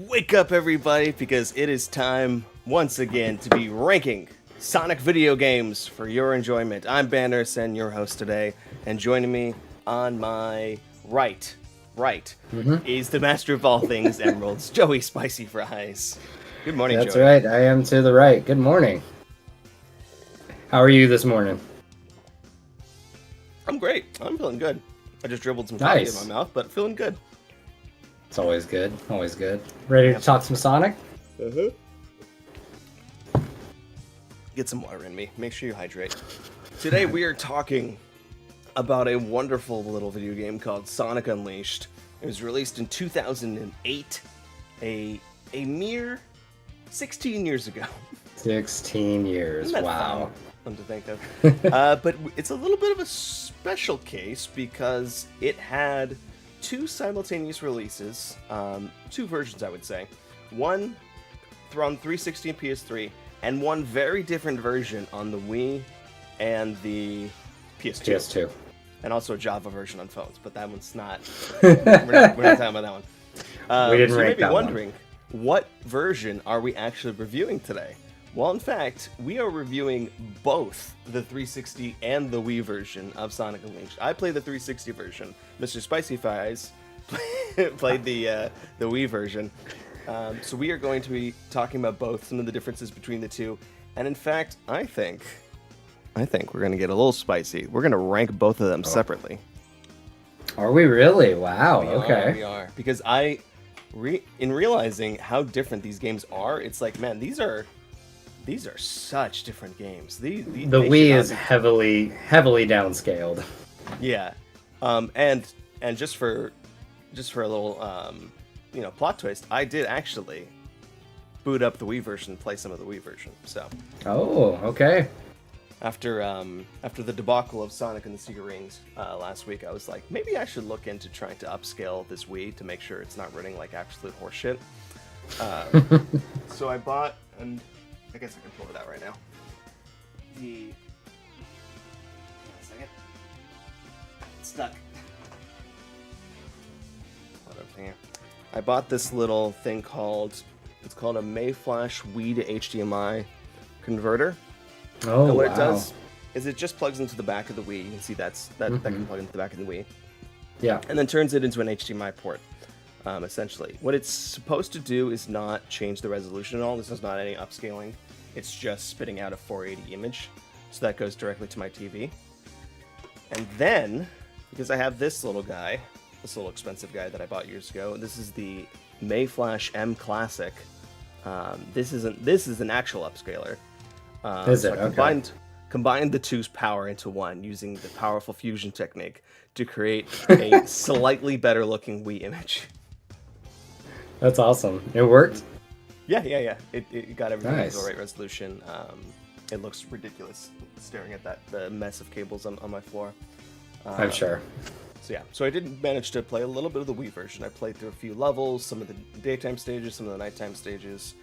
Wake up, everybody, because it is time once again to be ranking Sonic video games for your enjoyment. I'm Banderson, your host today, and joining me on my right, is the master of all things emeralds, Joey Spicy Fries. Good morning, That's Joey. right, I am to the right. Good morning. How are you this morning? I'm great. I'm feeling good. I just dribbled some coffee in my mouth, but feeling good. It's always good. Always good. Ready to talk some Sonic? Get some water in me. Make sure you hydrate. Today we are talking about a wonderful little video game called Sonic Unleashed. It was released in 2008, a mere 16 years ago. 16 years. Isn't that Wow. fun to think of. But it's a little bit of a special case because it had two simultaneous releases, two versions, I would say. One on 360 and PS3, and one very different version on the Wii and the PS2. PS2. And also a Java version on phones, but that one's not. we're not talking about that one. We didn't so you may rank be that wondering, what version are we actually reviewing today? Well, in fact, we are reviewing both the 360 and the Wii version of Sonic Unleashed. I played the 360 version. Mr. Spicy Fries played the Wii version. So we are going to be talking about both, some of the differences between the two. And in fact, I think we're going to get a little spicy. We're going to rank both of them separately. Are we really? Wow. Okay. We are. Because in realizing how different these games are, it's like, man, these are such different games. The Wii is heavily downscaled. Yeah, and just for a little plot twist, I did actually boot up the Wii version and play some of the Wii version. So. Oh, okay. After the debacle of Sonic and the Secret Rings last week, I was like, maybe I should look into trying to upscale this Wii to make sure it's not running like absolute horseshit. So I bought, and I guess I can pull it out right now. Second. It's stuck. I bought this little thing called a Mayflash Wii to HDMI converter. Oh, and what wow. it does is it just plugs into the back of the Wii. You can see that can plug into the back of the Wii. Yeah. And then turns it into an HDMI port, essentially. What it's supposed to do is not change the resolution at all. This is not any upscaling. It's just spitting out a 480 image. So that goes directly to my TV. And then, because I have this little guy, this little expensive guy that I bought years ago, this is the Mayflash M Classic. This is an actual upscaler. Is so it? I combined the two's power into one using the powerful fusion technique to create a slightly better looking Wii image. That's awesome. It worked? Yeah. It got everything Nice. to the right resolution. It looks ridiculous staring at the mess of cables on my floor. I'm sure. So I did manage to play a little bit of the Wii version. I played through a few levels, some of the daytime stages, some of the nighttime stages.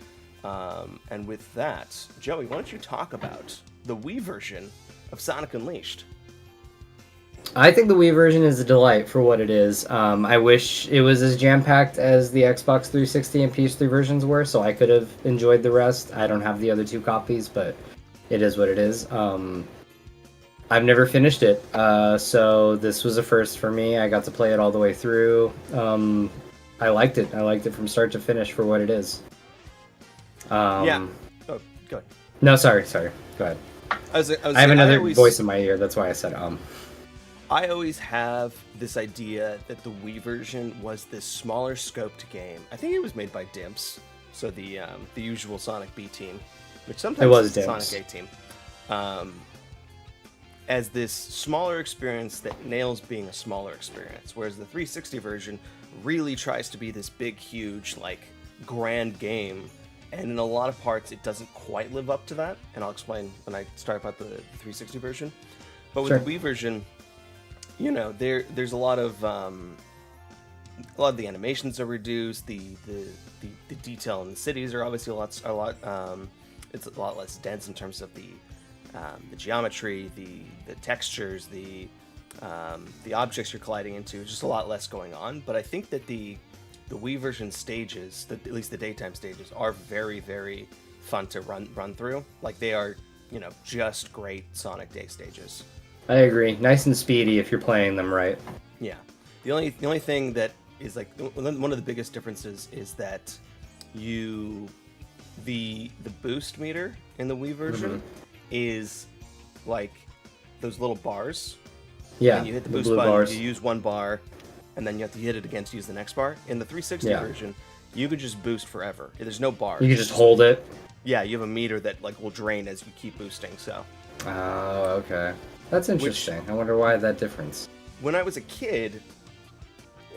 And with that, Joey, why don't you talk about the Wii version of Sonic Unleashed? I think the Wii version is a delight for what it is. I wish it was as jam-packed as the Xbox 360 and PS3 versions were, so I could have enjoyed the rest. I don't have the other two copies, but it is what it is. I've never finished it, so this was a first for me. I got to play it all the way through. I liked it. I liked it from start to finish for what it is. Yeah. Oh, go ahead. No, sorry. Go ahead. I have another voice in my ear. That's why I said I always have this idea that the Wii version was this smaller scoped game. I think it was made by Dimps, so the usual Sonic B team, which sometimes it was is the Dimps. Sonic A team. As this smaller experience that nails being a smaller experience, whereas the 360 version really tries to be this big, huge, like, grand game, and in a lot of parts it doesn't quite live up to that, and I'll explain when I start about the 360 version. But with Sure. the Wii version, there's a lot of the animations are reduced, the detail in the cities are obviously a lot it's a lot less dense in terms of the geometry, the textures, the objects you're colliding into. Just a lot less going on. But I think that the the Wii version stages, at least the daytime stages, are very, very fun to run through. Like they are, just great Sonic Day stages. I agree. Nice and speedy if you're playing them right. Yeah. The only thing that is like one of the biggest differences is that the boost meter in the Wii version is like those little bars. Yeah. And you hit the boost button, bars. You use one bar, and then you have to hit it again to use the next bar. In the 360 version, you could just boost forever. There's no bars. You can just hold it. Yeah, you have a meter that like will drain as you keep boosting. So. Oh, okay. That's interesting. I wonder why that difference. When I was a kid,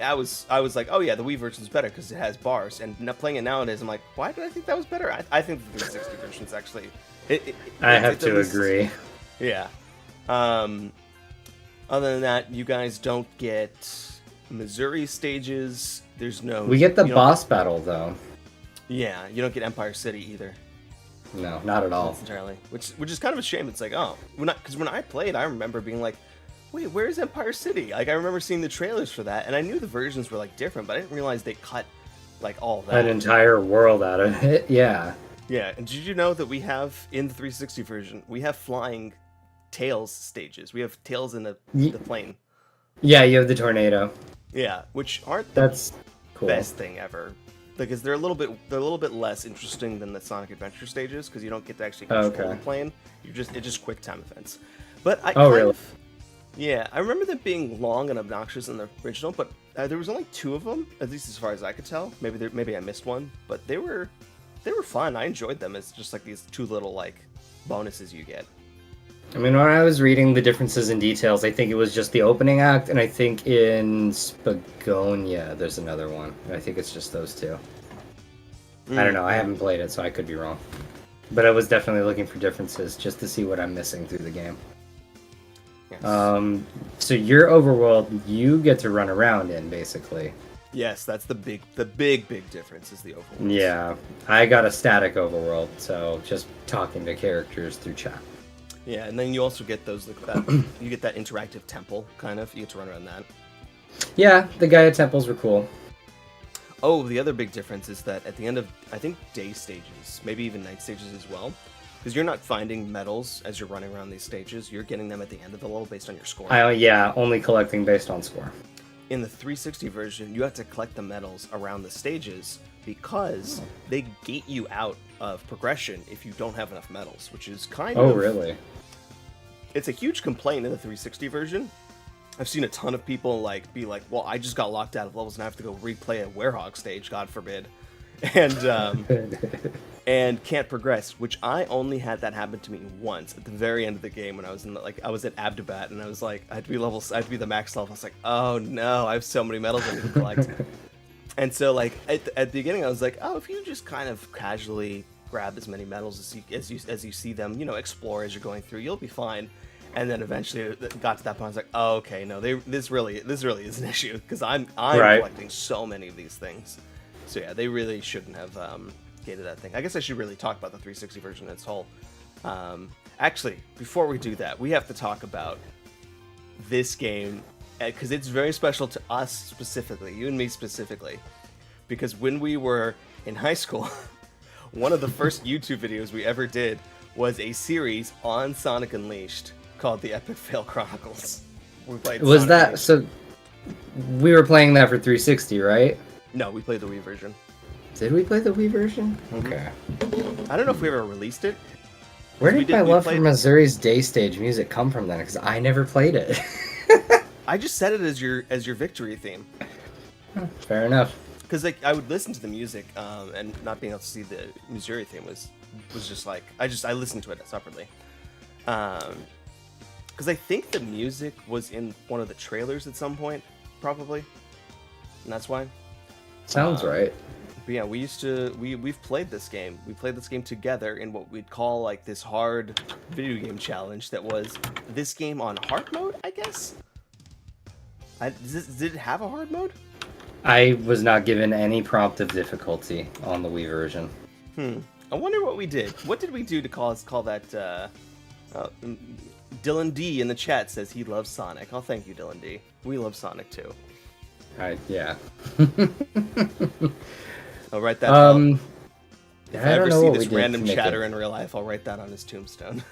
I was like, oh yeah, the Wii version's better because it has bars. And playing it nowadays, I'm like, why did I think that was better? I think the 360 version's actually. I have to agree. Yeah. Other than that, you guys don't get Missouri stages. There's no. We get the boss battle though. Yeah, you don't get Empire City either. No, not at all. That's entirely, which is kind of a shame. It's like, oh, because when I played, I remember being like, wait, where's Empire City? Like I remember seeing the trailers for that, and I knew the versions were like different, but I didn't realize they cut like all that. An entire world out of it. Yeah. Yeah, and did you know that we have in the 360 version, we have flying Tails stages. We have Tails in the plane. Yeah, you have the tornado. Yeah, which aren't That's cool. Best thing ever. Because they're a little bit less interesting than the Sonic Adventure stages because you don't get to actually control the plane. It's just quick time events. But really? Yeah, I remember them being long and obnoxious in the original, but there was only 2 of them, at least as far as I could tell. Maybe I missed one, but they were fun. I enjoyed them as just like these 2 little like bonuses you get. I mean, when I was reading the differences in details, I think it was just the opening act, and I think in Spagonia there's another one. I think it's just those 2. I don't know. I haven't played it, so I could be wrong. But I was definitely looking for differences just to see what I'm missing through the game. Yes. So your overworld, you get to run around in, basically. Yes, that's the big difference is the overworld. Yeah, I got a static overworld, so just talking to characters through chat. Yeah, and then you also get those you get that interactive temple kind of. You get to run around that. Yeah, the Gaia temples were cool. Oh, the other big difference is that at the end of I think day stages, maybe even night stages as well, because you're not finding medals as you're running around these stages. You're getting them at the end of the level based on your score. Yeah, only collecting based on score. In the 360 version, you have to collect the medals around the stages because they gate you out of progression if you don't have enough medals, which is kind of... Oh, really? It's a huge complaint in the 360 version. I've seen a ton of people be like, well, I just got locked out of levels and I have to go replay a Werehog stage, God forbid. And can't progress, which I only had that happen to me once at the very end of the game when I was I was at Abdubat and I was like, I had to be the max level. I was like, oh no, I have so many medals I need to collect. And so at the beginning I was like, oh, if you just kind of casually grab as many medals as you see them, explore as you're going through, you'll be fine. And then eventually it got to that point. I was like, oh, okay, no, this really is an issue because I'm collecting so many of these things. So yeah, they really shouldn't have gated that thing. I guess I should really talk about the 360 version in its whole. Actually, before we do that, we have to talk about this game because it's very special to us specifically, you and me specifically, because when we were in high school, one of the first YouTube videos we ever did was a series on Sonic Unleashed called The Epic Fail Chronicles. We played Was Sonic that Unleashed. So? We were playing that for 360, right? No, we played the Wii version. Did we play the Wii version? Okay. I don't know if we ever released it. Where did my love for Missouri's Day Stage music come from then? Because I never played it. I just set it as your victory theme. Fair enough. Because I would listen to the music, and not being able to see the Missouri theme was just I listened to it separately. Because I think the music was in one of the trailers at some point, probably, and that's why. Sounds right. But yeah, we've played this game. We played this game together in what we'd call this hard video game challenge that was this game on hard mode, I guess. Did it have a hard mode? I was not given any prompt of difficulty on the Wii version. I wonder what we did. What did we do to call that? Dylan D in the chat says he loves Sonic. Oh, thank you, Dylan D. We love Sonic too. Yeah. I'll write that down. If I I don't ever know see what we this did random to make chatter it. in real life, I'll write that on his tombstone.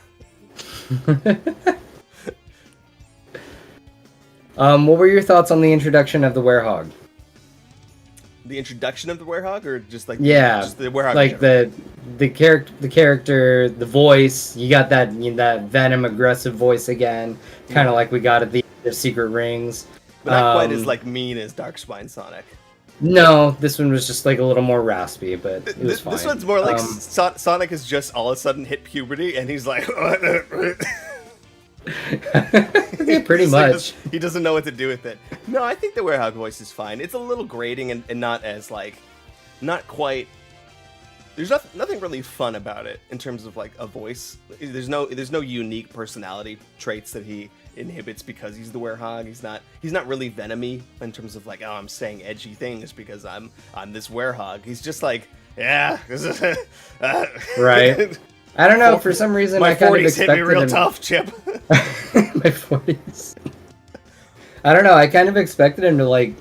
What were your thoughts on the introduction of the werehog? The introduction of the werehog, or just like Yeah, just the werehog in like general? the character, the voice. You got that that Venom aggressive voice again, kind Yeah, of like we got at the end of Secret Rings. but not quite as like mean as Darkspine Sonic. No, this one was just like a little more raspy, but it was fine. This one's more like Sonic has just all of a sudden hit puberty, and he's like, Yeah, pretty much. He doesn't know what to do with it. No, I think the werehog voice is fine. It's a little grating and not as like, not quite. There's nothing really fun about it in terms of like a voice. There's no unique personality traits that he inhibits because he's the werehog. He's not really Venomy in terms of like, oh, I'm saying edgy things because I'm this werehog. He's just like, yeah, Right. I don't know. For some reason, my I kind of 40s hit expected me real him... tough, Chip. My 40s. I don't know. I kind of expected him to like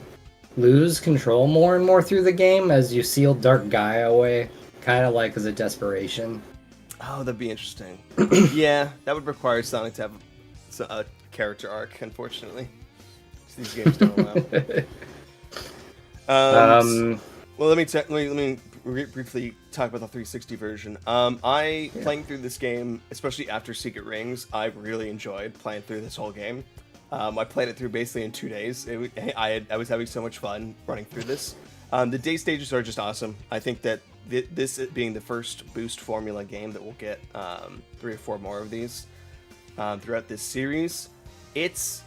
lose control more and more through the game as you seal Dark Gaia away, kind of like as a desperation. Oh, that'd be interesting. Yeah, that would require Sonic to have a character arc, unfortunately. These games don't allow. Well, let me briefly talk about the 360 version. Playing through this game, especially after Secret Rings, I really enjoyed playing through this whole game. I played it through basically in 2 days. I was having so much fun running through this. The day stages are just awesome. I think that this being the first boost formula game that will get 3 or 4 more of these throughout this series, it's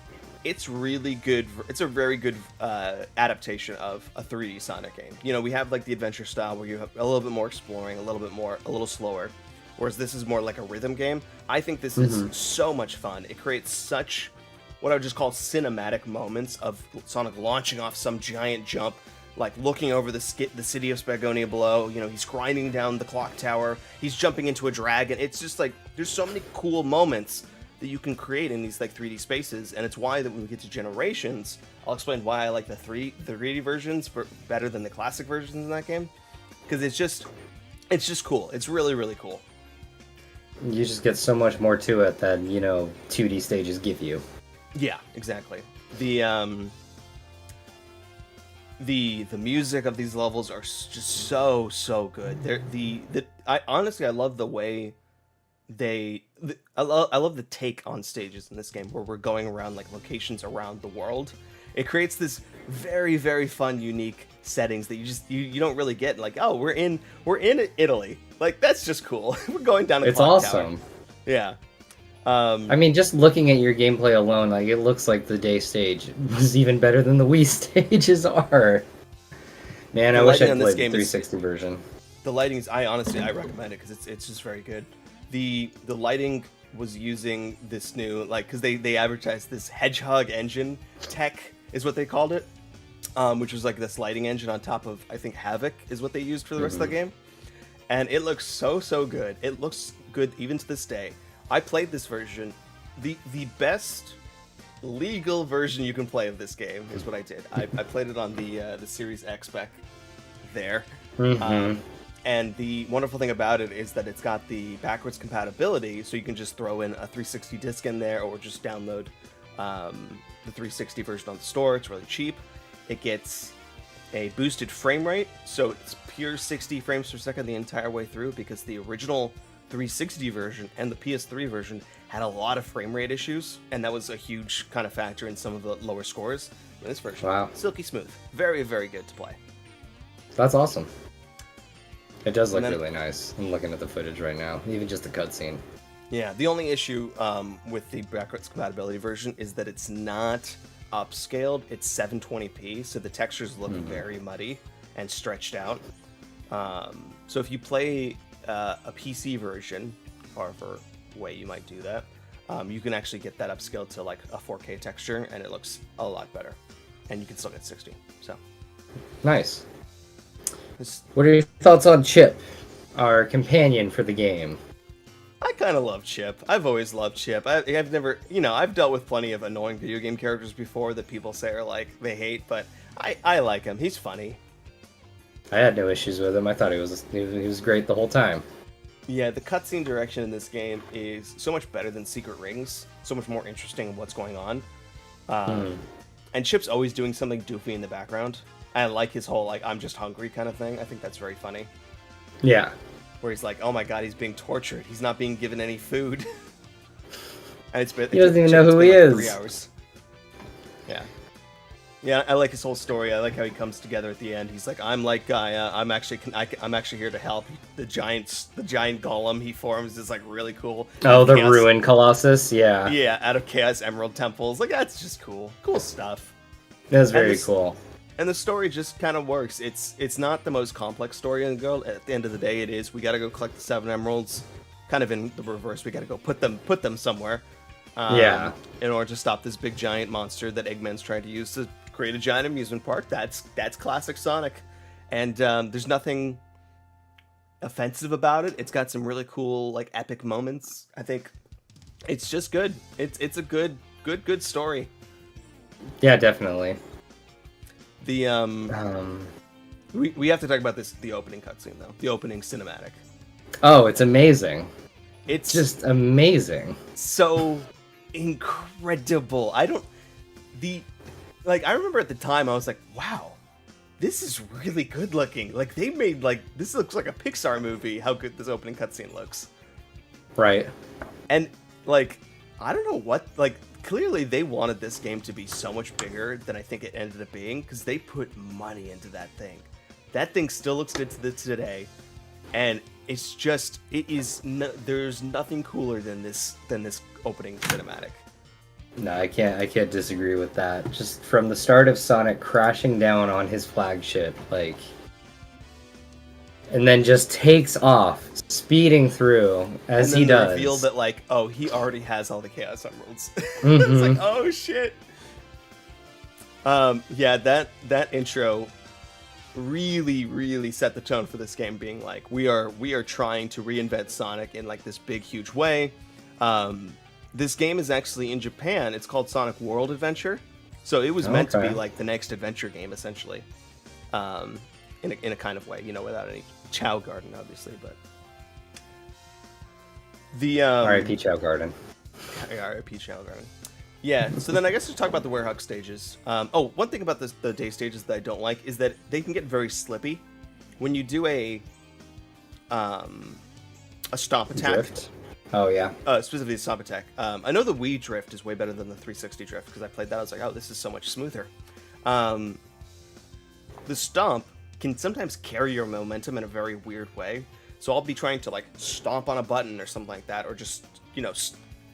really good. It's a very good adaptation of a 3D Sonic game. You know, we have like the adventure style where you have a little bit more exploring, a little slower, whereas this is more like a rhythm game. I think this is so much fun. It creates such what I would just call cinematic moments of Sonic launching off some giant jump, like looking over the city of Spagonia below. You know, he's grinding down the clock tower. He's jumping into a dragon. It's just like there's so many cool moments that you can create in these like 3D spaces, and it's why that when we get to Generations, I'll explain why I like the 3D versions better than the classic versions in that game, because it's just cool. It's really, really cool. You just get so much more to it than 2D stages give you. Yeah, exactly. The music of these levels are just so good. I honestly love the way I love the take on stages in this game where we're going around like locations around the world. It creates this very, very fun, unique settings that you don't really get. Like, oh, we're in Italy. Like, that's just cool. We're going down a clock awesome. tower. Yeah. I mean, just looking at your gameplay alone, like it looks like the day stage was even better than the Wii stages are. Man, I wish I played the 360 version. The lighting is, I recommend it because it's just very good. The lighting was using this new, like, because they advertised this Hedgehog engine tech is what they called it, which was like this lighting engine on top of, I think, Havoc is what they used for the rest of the game, and it looks so good. It looks good even to this day. I played this version. The best legal version you can play of this game is what I did. I played it on the Series X back there. And the wonderful thing about it is that it's got the backwards compatibility, so you can just throw in a 360 disc in there, or just download the 360 version on the store. It's really cheap. It gets a boosted frame rate, so it's pure 60 frames per second the entire way through, because the original 360 version and the PS3 version had a lot of frame rate issues, and that was a huge kind of factor in some of the lower scores. In this version, wow, silky smooth, very, very good to play. That's awesome. It does look really nice. I'm looking at the footage right now, even just the cutscene. Yeah, the only issue with the backwards compatibility version is that it's not upscaled. It's 720p, so the textures look very muddy and stretched out. So if you play a PC version, however way you might do that, you can actually get that upscaled to like a 4K texture, and it looks a lot better. And you can still get 60. So nice. What are your thoughts on Chip, our companion for the game? I kind of love Chip. I've always loved Chip. I've never, I've dealt with plenty of annoying video game characters before that people say are like they hate, but I like him. He's funny. I had no issues with him. I thought he was great the whole time. Yeah, the cutscene direction in this game is so much better than Secret Rings. So much more interesting in what's going on. And Chip's always doing something doofy in the background. I like his whole like I'm just hungry kind of thing. I think that's very funny. Yeah. Where he's like, oh my god, he's being tortured. He's not being given any food. And he doesn't even know who he is. 3 hours. Yeah. Yeah, I like his whole story. I like how he comes together at the end. He's like, I'm like Gaia. I'm actually here to help. The giant golem he forms is like really cool. Oh, the Ruin Colossus, yeah. Yeah, out of Chaos Emerald temples. Like that's just cool. Cool stuff. That's very cool. And the story just kind of works. It's not the most complex story in the world. At the end of the day, it is. We got to go collect the 7 emeralds. Kind of in the reverse. We got to go put them somewhere. Yeah. In order to stop this big giant monster that Eggman's trying to use to create a giant amusement park. That's classic Sonic. And there's nothing offensive about it. It's got some really cool like epic moments. I think it's just good. It's a good story. Yeah, definitely. The we have to talk about the opening cutscene though. The opening cinematic. Oh, it's amazing. It's just amazing. So incredible. I remember at the time I was like, wow, this is really good looking. Like they made this looks like a Pixar movie. How good this opening cutscene looks. Right. And like I don't know what clearly they wanted this game to be so much bigger than I think it ended up being because they put money into that thing. That thing still looks good to today, and it's just there's nothing cooler than this opening cinematic. No, I can't disagree with that. Just from the start of Sonic crashing down on his flagship, and then just takes off, speeding through as he does. And then reveal that he already has all the Chaos Emeralds. Mm-hmm. It's like, oh shit. Yeah, that intro really set the tone for this game, being like, we are trying to reinvent Sonic in this big huge way. This game is actually in Japan. It's called Sonic World Adventure, so it was meant to be the next adventure game, essentially, in a kind of way, without any Chow Garden, obviously, but the R.I.P. Chow Garden. R.I.P. Chow Garden. Yeah. So then I guess let's talk about the Werehog stages. One thing about the day stages that I don't like is that they can get very slippy when you do a stomp attack. Drift. Oh yeah. Specifically the stomp attack. I know the Wii drift is way better than the 360 drift because I played that. I was like, oh, this is so much smoother. The stomp can sometimes carry your momentum in a very weird way. So I'll be trying to stomp on a button or something like that, or just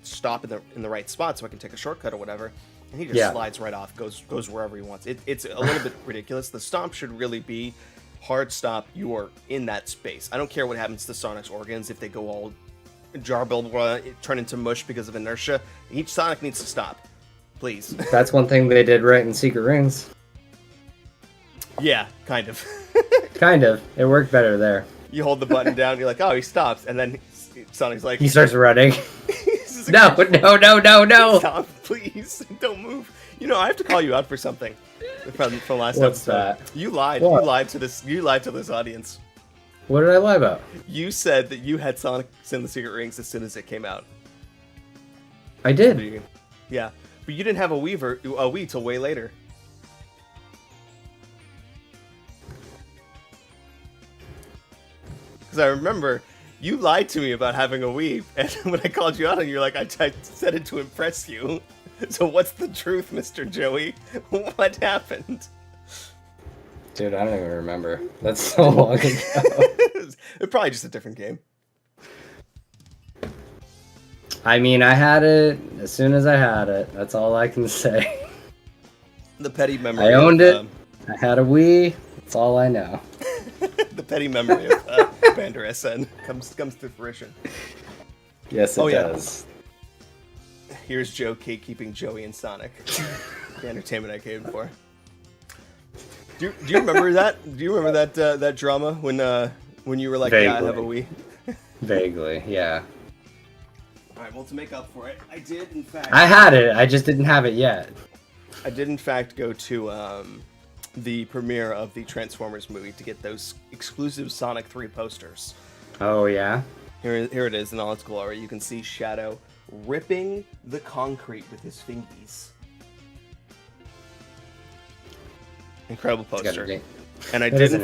stop in the right spot so I can take a shortcut or whatever, and he just slides right off, goes wherever he wants. It's a little bit ridiculous. The stomp should really be hard stop. You are in that space. I don't care what happens to Sonic's organs if they go all jarbled, turn into mush because of inertia. Each Sonic needs to stop, please. That's one thing they did right in Secret Rings. Yeah, kind of. Kind of. It worked better there. You hold the button down, you're like, oh, he stops, and then Sonic's like... He starts running. No! Stop, please. Don't move. I have to call you out for something from last What's episode. That? You lied. What? You lied to this audience. What did I lie about? You said that you had Sonic in the Secret Rings as soon as it came out. I did. Yeah, but you didn't have a Wii till way later. Because I remember you lied to me about having a Wii, and when I called you out on, you're like, I said it to impress you. So what's the truth, Mr. Joey? What happened? Dude, I don't even remember. That's so long ago. It's probably just a different game. I mean, I had it as soon as I had it. That's all I can say. The petty memory. I owned it. I had a Wii. That's all I know. The petty memory of Commander SN comes to fruition. Yes, it does. Here's Joe keeping Joey and Sonic. The entertainment I came for. Do you remember that? Do you remember that drama when you were like, Vaguely. yeah, I have a Wii? Vaguely, yeah. All right, well, to make up for it, I did in fact. I had it. I just didn't have it yet. I did in fact go to the premiere of the Transformers movie to get those exclusive Sonic 3 posters. Oh yeah. Here it is in all its glory. You can see Shadow ripping the concrete with his fingies. Incredible poster. And I did in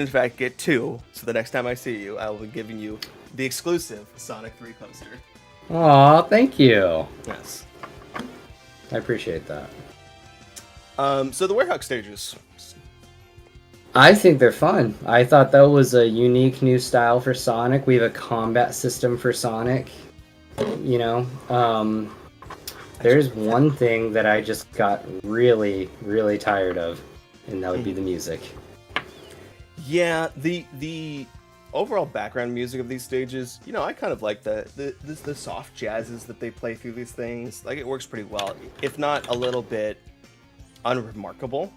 fact get 2. So the next time I see you, I will be giving you the exclusive Sonic 3 poster. Aw, thank you. Yes. I appreciate that. So the Werehog stages. I think they're fun. I thought that was a unique new style for Sonic. We have a combat system for Sonic. You know, there's one thing that I just got really, really tired of, and that would be the music. Yeah, the overall background music of these stages, you know, I kind of like the soft jazzes that they play through these things. Like, it works pretty well, if not a little bit unremarkable.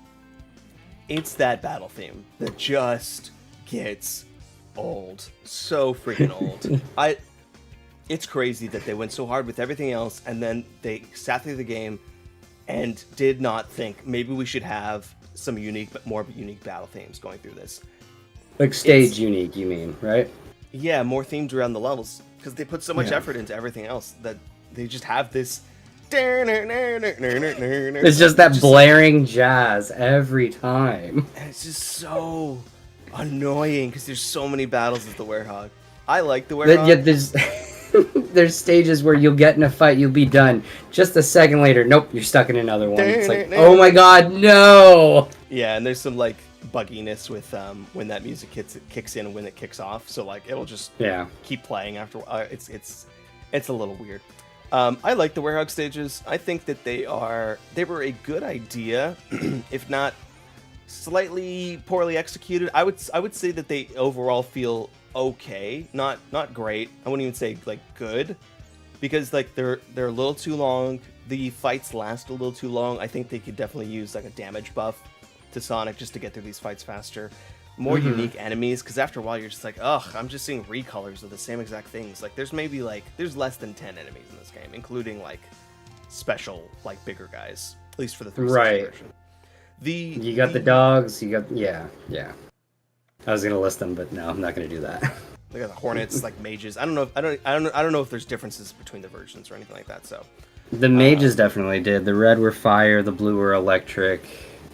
It's that battle theme that just gets old. So freaking old. It's crazy that they went so hard with everything else, and then they sat through the game and did not think maybe we should have some more unique battle themes going through this. Like stage unique, you mean, right? Yeah, more themed around the levels, because they put so much effort into everything else that they just have this. It's just that blaring jazz every time. And it's just so annoying because there's so many battles with the Werehog. I like the Werehog. Yet there's stages where you'll get in a fight, you'll be done. Just a second later, nope, you're stuck in another one. It's like, oh my god, no! Yeah, and there's some like bugginess with when that music kicks in and when it kicks off. So like it'll just keep playing after. It's a little weird. I like the Werehog stages. I think that they were a good idea, if not slightly poorly executed. I would say that they overall feel okay, not great. I wouldn't even say like good, because like they're a little too long. The fights last a little too long. I think they could definitely use like a damage buff to Sonic just to get through these fights faster. More unique enemies, because after a while you're just like, ugh, I'm just seeing recolors of the same exact things. Like there's less than 10 enemies in this game, including like special like bigger guys, at least for the 360 version. You got the dogs, you got yeah. I was gonna list them, but no, I'm not gonna do that. They got the Hornets, like mages. I don't know if there's differences between the versions or anything like that. So the mages definitely did. The red were fire, the blue were electric.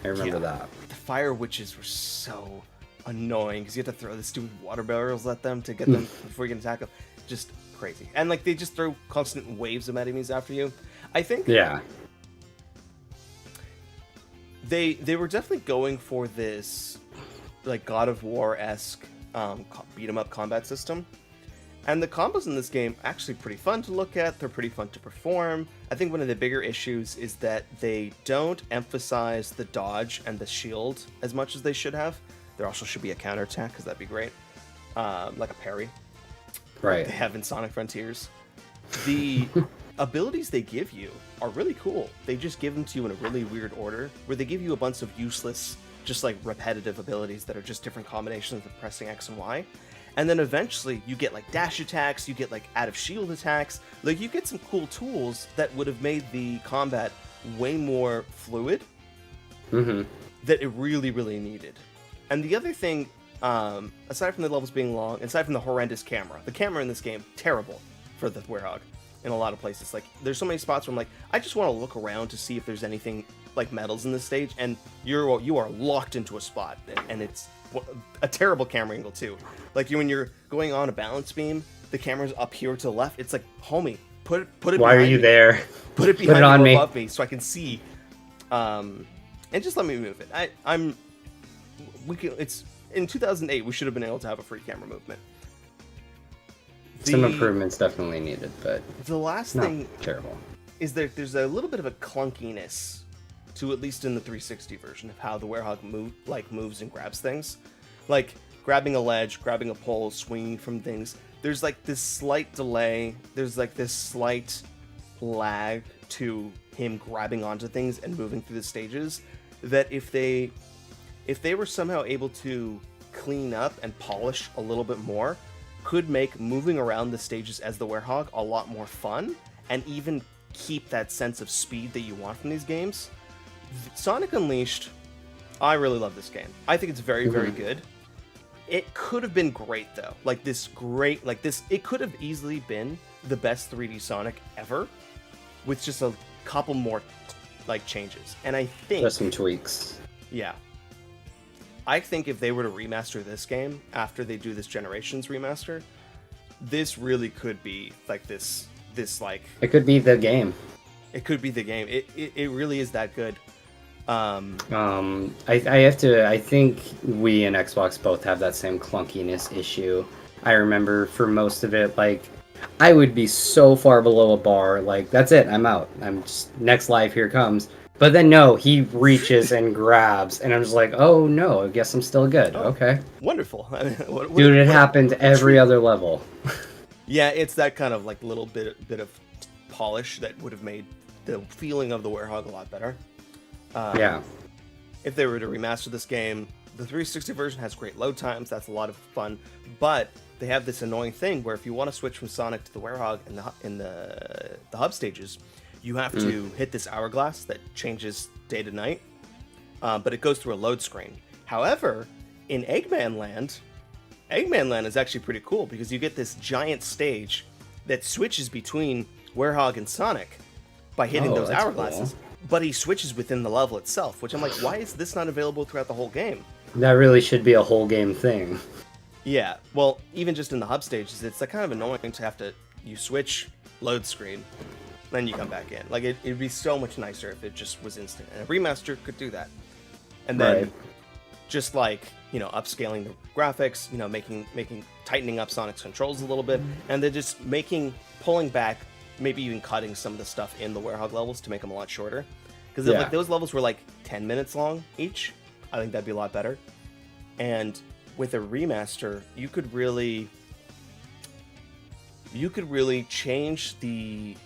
I remember that. The fire witches were so annoying because you have to throw the stupid water barrels at them to get them before you can attack them. Just crazy. And like they just throw constant waves of enemies after you. I think they were definitely going for this like God of War-esque beat 'em up combat system. And the combos in this game are actually pretty fun to look at. They're pretty fun to perform. I think one of the bigger issues is that they don't emphasize the dodge and the shield as much as they should have. There also should be a counterattack, because that'd be great. Like a parry. Right. Like they have in Sonic Frontiers. The abilities they give you are really cool. They just give them to you in a really weird order, where they give you a bunch of useless, just like repetitive abilities that are just different combinations of pressing X and Y. And then eventually you get like dash attacks, you get like out of shield attacks. Like you get some cool tools that would have made the combat way more fluid that it really, really needed. And the other thing, aside from the levels being long, aside from the horrendous camera, the camera in this game, terrible for the Werehog in a lot of places. Like there's so many spots where I'm like, I just want to look around to see if there's anything like medals in this stage, and you are locked into a spot, and it's a terrible camera angle too. Like when you're going on a balance beam, the camera's up here to the left. It's like, homie, put it. Why are you there? Put it behind me, above me, so I can see. And just let me move it. It's in 2008. We should have been able to have a free camera movement. Some improvements definitely needed, but the last thing terrible is there's a little bit of a clunkiness to, at least in the 360 version, of how the Werehog moves and grabs things. Like grabbing a ledge, grabbing a pole, swinging from things. There's like this slight delay. There's like this slight lag to him grabbing onto things and moving through the stages, that if they were somehow able to clean up and polish a little bit more, could make moving around the stages as the Werehog a lot more fun, and even keep that sense of speed that you want from these games. Sonic Unleashed, I really love this game. I think it's very, very good. It could have been great though. It could have easily been the best 3D Sonic ever, with just a couple more changes. And I think just some tweaks. Yeah. I think if they were to remaster this game after they do this Generations remaster, this really could be this it could be the game. It could be the game. It really is that good. I think Wii and Xbox both have that same clunkiness issue. I remember for most of it, I would be so far below a bar, that's it, I'm out. I'm just, next life, here comes. But then no, he reaches and grabs, and I'm just like, oh no, I guess I'm still good. Oh, okay. Wonderful. Dude, it happened every other level. Yeah, it's that kind of little bit of polish that would have made the feeling of the Werehog a lot better. Yeah. If they were to remaster this game, the 360 version has great load times. That's a lot of fun. But they have this annoying thing where if you want to switch from Sonic to the Werehog in the hub stages, you have to hit this hourglass that changes day to night. But it goes through a load screen. However, in Eggman Land is actually pretty cool because you get this giant stage that switches between Werehog and Sonic by hitting those hourglasses. Cool. But he switches within the level itself, which I'm like, why is this not available throughout the whole game? That really should be a whole game thing. Yeah, well, even just in the hub stages, it's kind of annoying to have to, you switch, load screen, then you come back in. It'd be so much nicer if it just was instant. And a remaster could do that. And then just upscaling the graphics, tightening up Sonic's controls a little bit, and then just pulling back, maybe even cutting some of the stuff in the Werehog levels to make them a lot shorter. Because if those levels were 10 minutes long each, I think that'd be a lot better. And with a remaster, you could really change the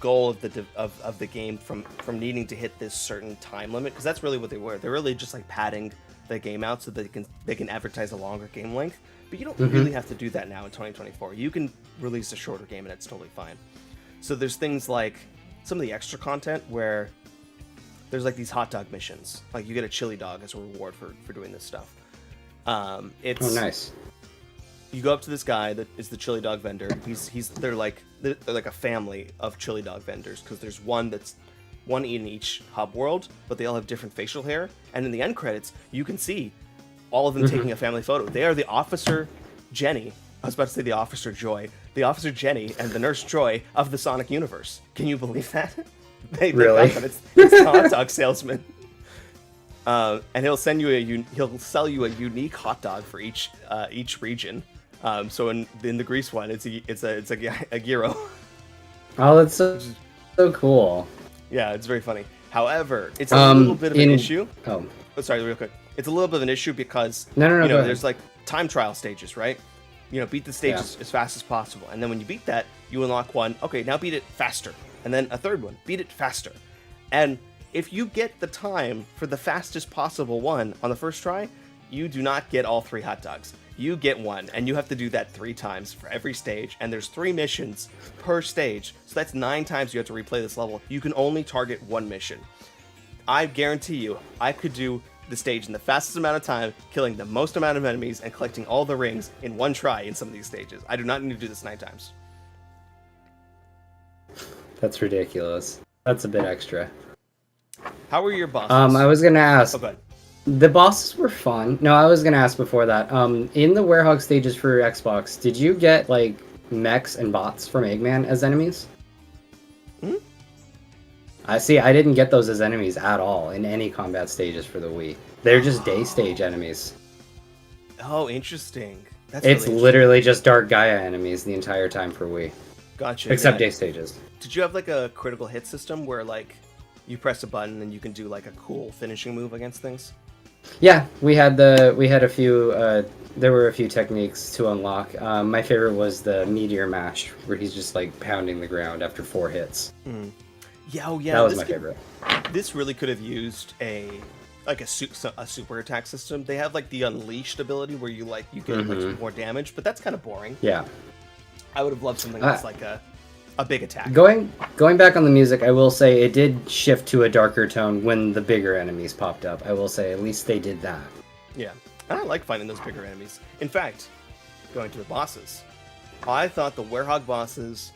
goal of the game from needing to hit this certain time limit, because that's really what they were. They're really just padding the game out so that they can advertise a longer game length. But you don't really have to do that now in 2024. You can release a shorter game and it's totally fine. So there's things like some of the extra content where there's these hot dog missions. You get a chili dog as a reward for doing this stuff. It's nice. You go up to this guy that is the chili dog vendor. They're like a family of chili dog vendors, because there's one in each hub world, but they all have different facial hair. And in the end credits, you can see all of them taking a family photo. They are the Officer Jenny. I was about to say the Officer Joy. The Officer Jenny and the Nurse Joy of the Sonic universe. Can you believe that? They really? It's the hot dog salesman. And he'll sell you a unique hot dog for each region. So in the Greece one, it's a gyro. Oh, that's so cool. Yeah, it's very funny. However, it's a little bit of an issue. Oh, sorry, real quick. It's a little bit of an issue because no, there's time trial stages, right? Beat the stages as fast as possible, and then when you beat that, you unlock one. Okay, now beat it faster, and then a third one. Beat it faster, and if you get the time for the fastest possible one on the first try, you do not get all 3 hot dogs. You get one, and you have to do that 3 times for every stage, and there's 3 missions per stage, so that's 9 times you have to replay this level. You can only target 1 mission. I guarantee you, I could do the stage in the fastest amount of time, killing the most amount of enemies, and collecting all the rings in 1 try in some of these stages. I do not need to do this 9 times. That's ridiculous. That's a bit extra. How were your bosses? I was gonna ask. Oh, go ahead. The bosses were fun. No, I was gonna ask before that. In the Werehog stages for Xbox, did you get mechs and bots from Eggman as enemies? I didn't get those as enemies at all in any combat stages for the Wii. They're just day stage enemies. Oh, interesting. It's literally just Dark Gaia enemies the entire time for Wii. Gotcha. Except day stages. Did you have a critical hit system where you press a button and you can do a cool finishing move against things? Yeah, we had a few. There were a few techniques to unlock. My favorite was the meteor mash, where he's just pounding the ground after 4 hits. Yeah, oh yeah. That was my favorite. This really could have used a like a super attack system. They have like the unleashed ability where you get like more damage, but that's kind of boring. Yeah. I would have loved something that's like a big attack. Going back on the music, I will say it did shift to a darker tone when the bigger enemies popped up. I will say at least they did that. Yeah, and I like finding those bigger enemies. In fact, going to the bosses, I thought the Werehog bosses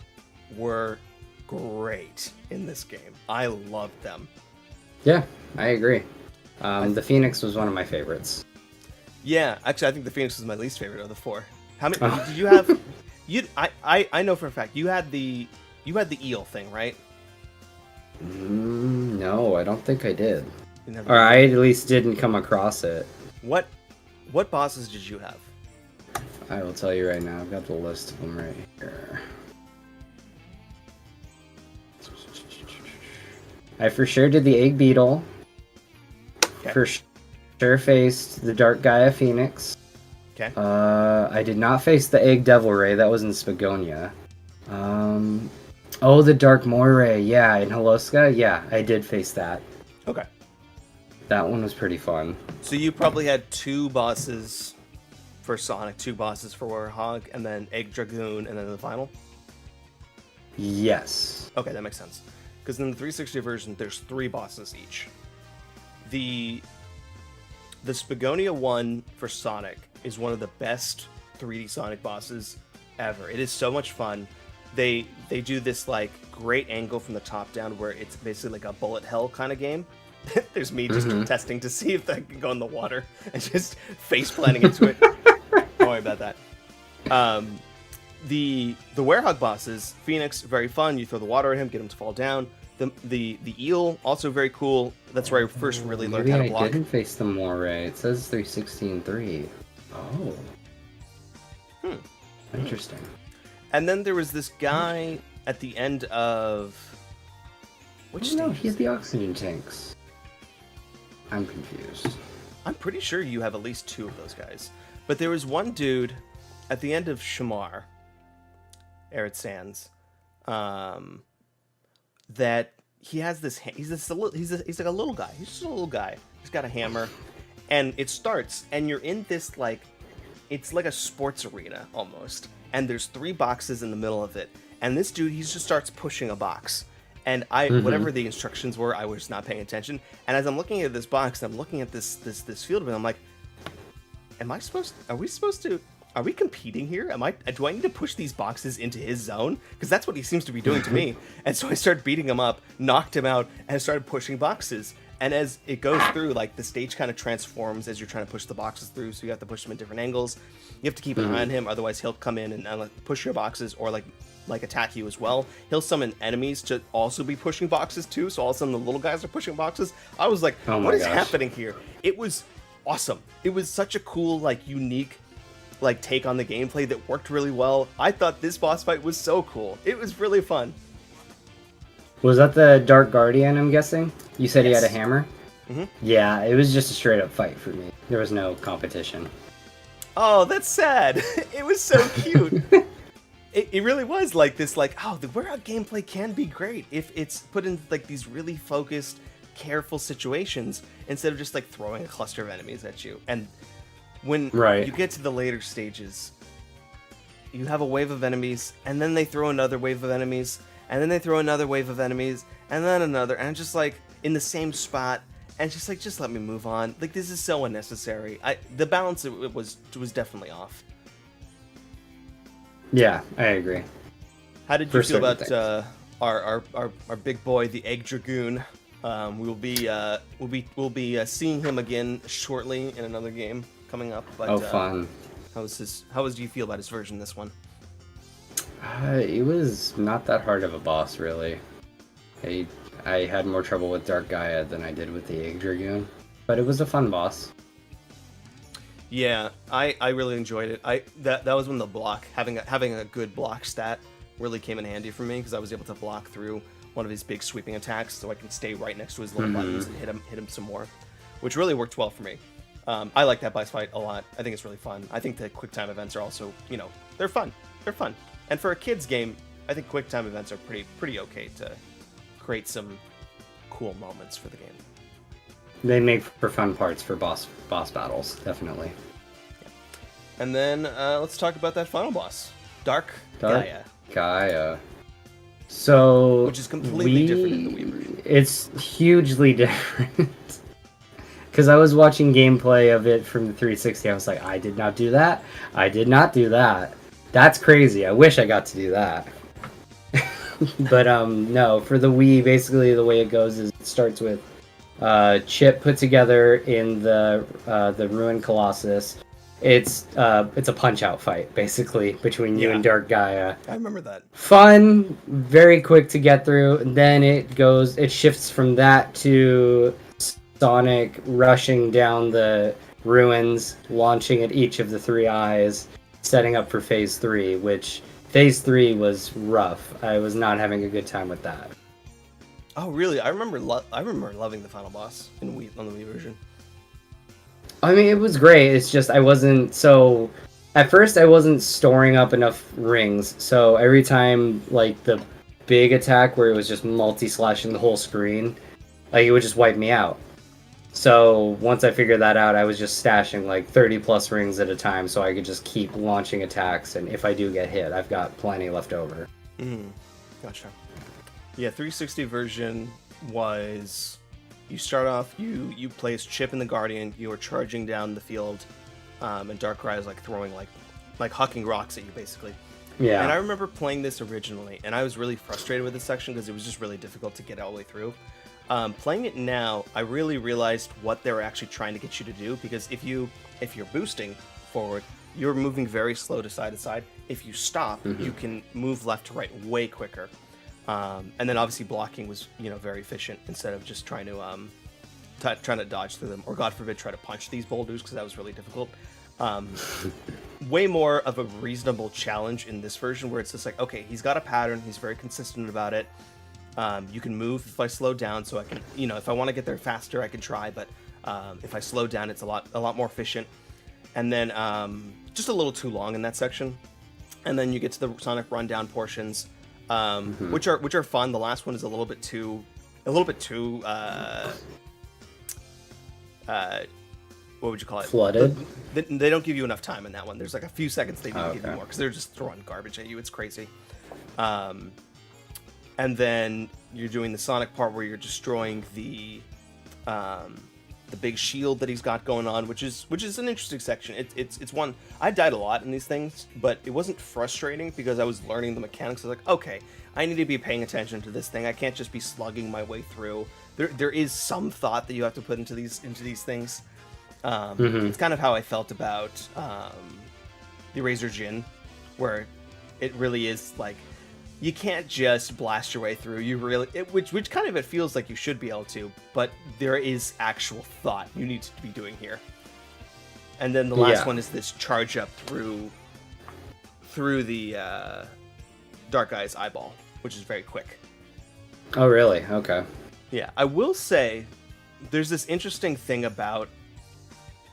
were great in this game. I loved them. Yeah, I agree. The Phoenix was one of my favorites. Yeah, actually, I think the Phoenix was my least favorite of the four. How many did you have? I know for a fact you had the eel thing, right? No, I don't think I did. Or I at least didn't come across it. What bosses did you have? I will tell you right now. I've got the list of them right here. I for sure did the Egg Beetle. Okay. For sure faced the Dark Gaia Phoenix. Okay. I did not face the Egg Devil Ray. That was in Spagonia. Oh, the Dark Moray. Yeah, in Holoska. Yeah, I did face that. Okay. That one was pretty fun. So you probably had 2 bosses for Sonic, 2 bosses for Werehog, and then Egg Dragoon, and then the final? Yes. Okay, that makes sense. Because in the 360 version, there's 3 bosses each. The Spagonia one for Sonic is one of the best 3D Sonic bosses ever. It is so much fun. They do this like great angle from the top down where it's basically like a bullet hell kind of game. There's me just testing to see if I can go in the water and just face planting into it. Don't worry about that. The Werehog bosses, Phoenix, very fun. You throw the water at him, get him to fall down. The eel, also very cool. That's where I first really learned how to block. I didn't face the Moray. It says 316-3. Oh. Interesting. And then there was this guy at the end of... Which no, he had the oxygen tanks. I'm confused. I'm pretty sure you have at least 2 of those guys. But there was one dude at the end of Shamar, Arid Sands, that he has this. He's like a little guy. He's just a little guy. He's got a hammer, and it starts, and you're in this like, it's like a sports arena almost, and there's 3 boxes in the middle of it, and this dude he just starts pushing a box. And whatever the instructions were, I was not paying attention. And as I'm looking at this box, I'm looking at this field of it. I'm like, are we competing here? Do I need to push these boxes into his zone? Because that's what he seems to be doing to me. And so I started beating him up, knocked him out, and started pushing boxes. And as it goes through, like the stage kind of transforms as you're trying to push the boxes through. So you have to push them in different angles. You have to keep an eye on him, otherwise he'll come in and like push your boxes or like attack you as well. He'll summon enemies to also be pushing boxes too, so all of a sudden the little guys are pushing boxes. I was like, what is happening here? It was awesome. It was such a cool, like, unique like take on the gameplay that worked really well. I thought this boss fight was so cool. It was really fun. Was that the Dark Guardian, I'm guessing? You said he had a hammer? Mm-hmm. Yeah, it was just a straight up fight for me. There was no competition. Oh, that's sad. It was so cute. It really was like this, like, oh, the Werehog gameplay can be great if it's put in like these really focused, careful situations instead of just like throwing a cluster of enemies at you. And when you get to the later stages, you have a wave of enemies, and then they throw another wave of enemies, and then they throw another wave of enemies, and then another, and just like in the same spot, and just like, just let me move on. Like, this is so unnecessary. The balance it was definitely off. Yeah, I agree. How did you feel about our big boy, the Egg Dragoon? We'll be seeing him again shortly in another game coming up. But, fun! How do you feel about his version this one? It was not that hard of a boss, really. I had more trouble with Dark Gaia than I did with the Egg Dragoon, but it was a fun boss. Yeah, I really enjoyed it. That was when the block, having a good block stat really came in handy for me, because I was able to block through one of his big sweeping attacks, so I can stay right next to his little buttons and hit him some more, which really worked well for me. I like that boss fight a lot. I think it's really fun. I think the quick time events are also, they're fun. They're fun. And for a kid's game, I think quick time events are pretty okay to create some cool moments for the game. they make for fun parts for boss battles, definitely. And then let's talk about that final boss, Dark Gaia. Gaia. So which is completely different in the Wii version. It's hugely different. Because I was watching gameplay of it from the 360, I was like, I did not do that. I did not do that. That's crazy. I wish I got to do that. But no, for the Wii, basically the way it goes is it starts with Chip put together in the Ruined Colossus. It's a punch-out fight, basically, between you and Dark Gaia. I remember that. Fun, very quick to get through. And then it shifts from that to Sonic rushing down the ruins, launching at each of the three eyes, setting up for Phase 3, which Phase 3 was rough. I was not having a good time with that. Oh, really? I remember loving the final boss on the Wii version. I mean, it was great. It's just at first I wasn't storing up enough rings. So every time, like, the big attack where it was just multi-slashing the whole screen, like, it would just wipe me out. So once I figured that out, I was just stashing like 30 plus rings at a time so I could just keep launching attacks, and if I do get hit, I've got plenty left over. Gotcha. Yeah, 360 version was, you start off, you play as Chip and the Guardian, you are charging down the field, and Dark Gaia is like throwing like hucking rocks at you, basically. Yeah. And I remember playing this originally, and I was really frustrated with this section because it was just really difficult to get all the way through. Playing it now, I really realized what they were actually trying to get you to do, because if you're boosting forward, you're moving very slow to side. If you stop, you can move left to right way quicker. And then obviously blocking was, very efficient instead of just trying to dodge through them, or God forbid try to punch these boulders, because that was really difficult. Way more of a reasonable challenge in this version, where it's just like, okay, he's got a pattern, he's very consistent about it. You can move if I slow down, so I can, if I want to get there faster, I can try, but if I slow down, it's a lot more efficient. And then just a little too long in that section. And then you get to the Sonic rundown portions, which are fun. The last one is a little bit too what would you call it? Flooded? They don't give you enough time in that one. There's like a few seconds they need to give you more, because they're just throwing garbage at you. It's crazy. And then you're doing the Sonic part where you're destroying the big shield that he's got going on, which is an interesting section. It's one I died a lot in these things, but it wasn't frustrating because I was learning the mechanics. I was like, okay, I need to be paying attention to this thing. I can't just be slugging my way through. There is some thought that you have to put into these things. It's kind of how I felt about the Eraser Jin, where it really is like, you can't just blast your way through. You really, which kind of it feels like you should be able to, but there is actual thought you need to be doing here. And then the last one is this charge up through the Dark Gaia's eyeball, which is very quick. Oh, really? Okay. Yeah, I will say there's this interesting thing about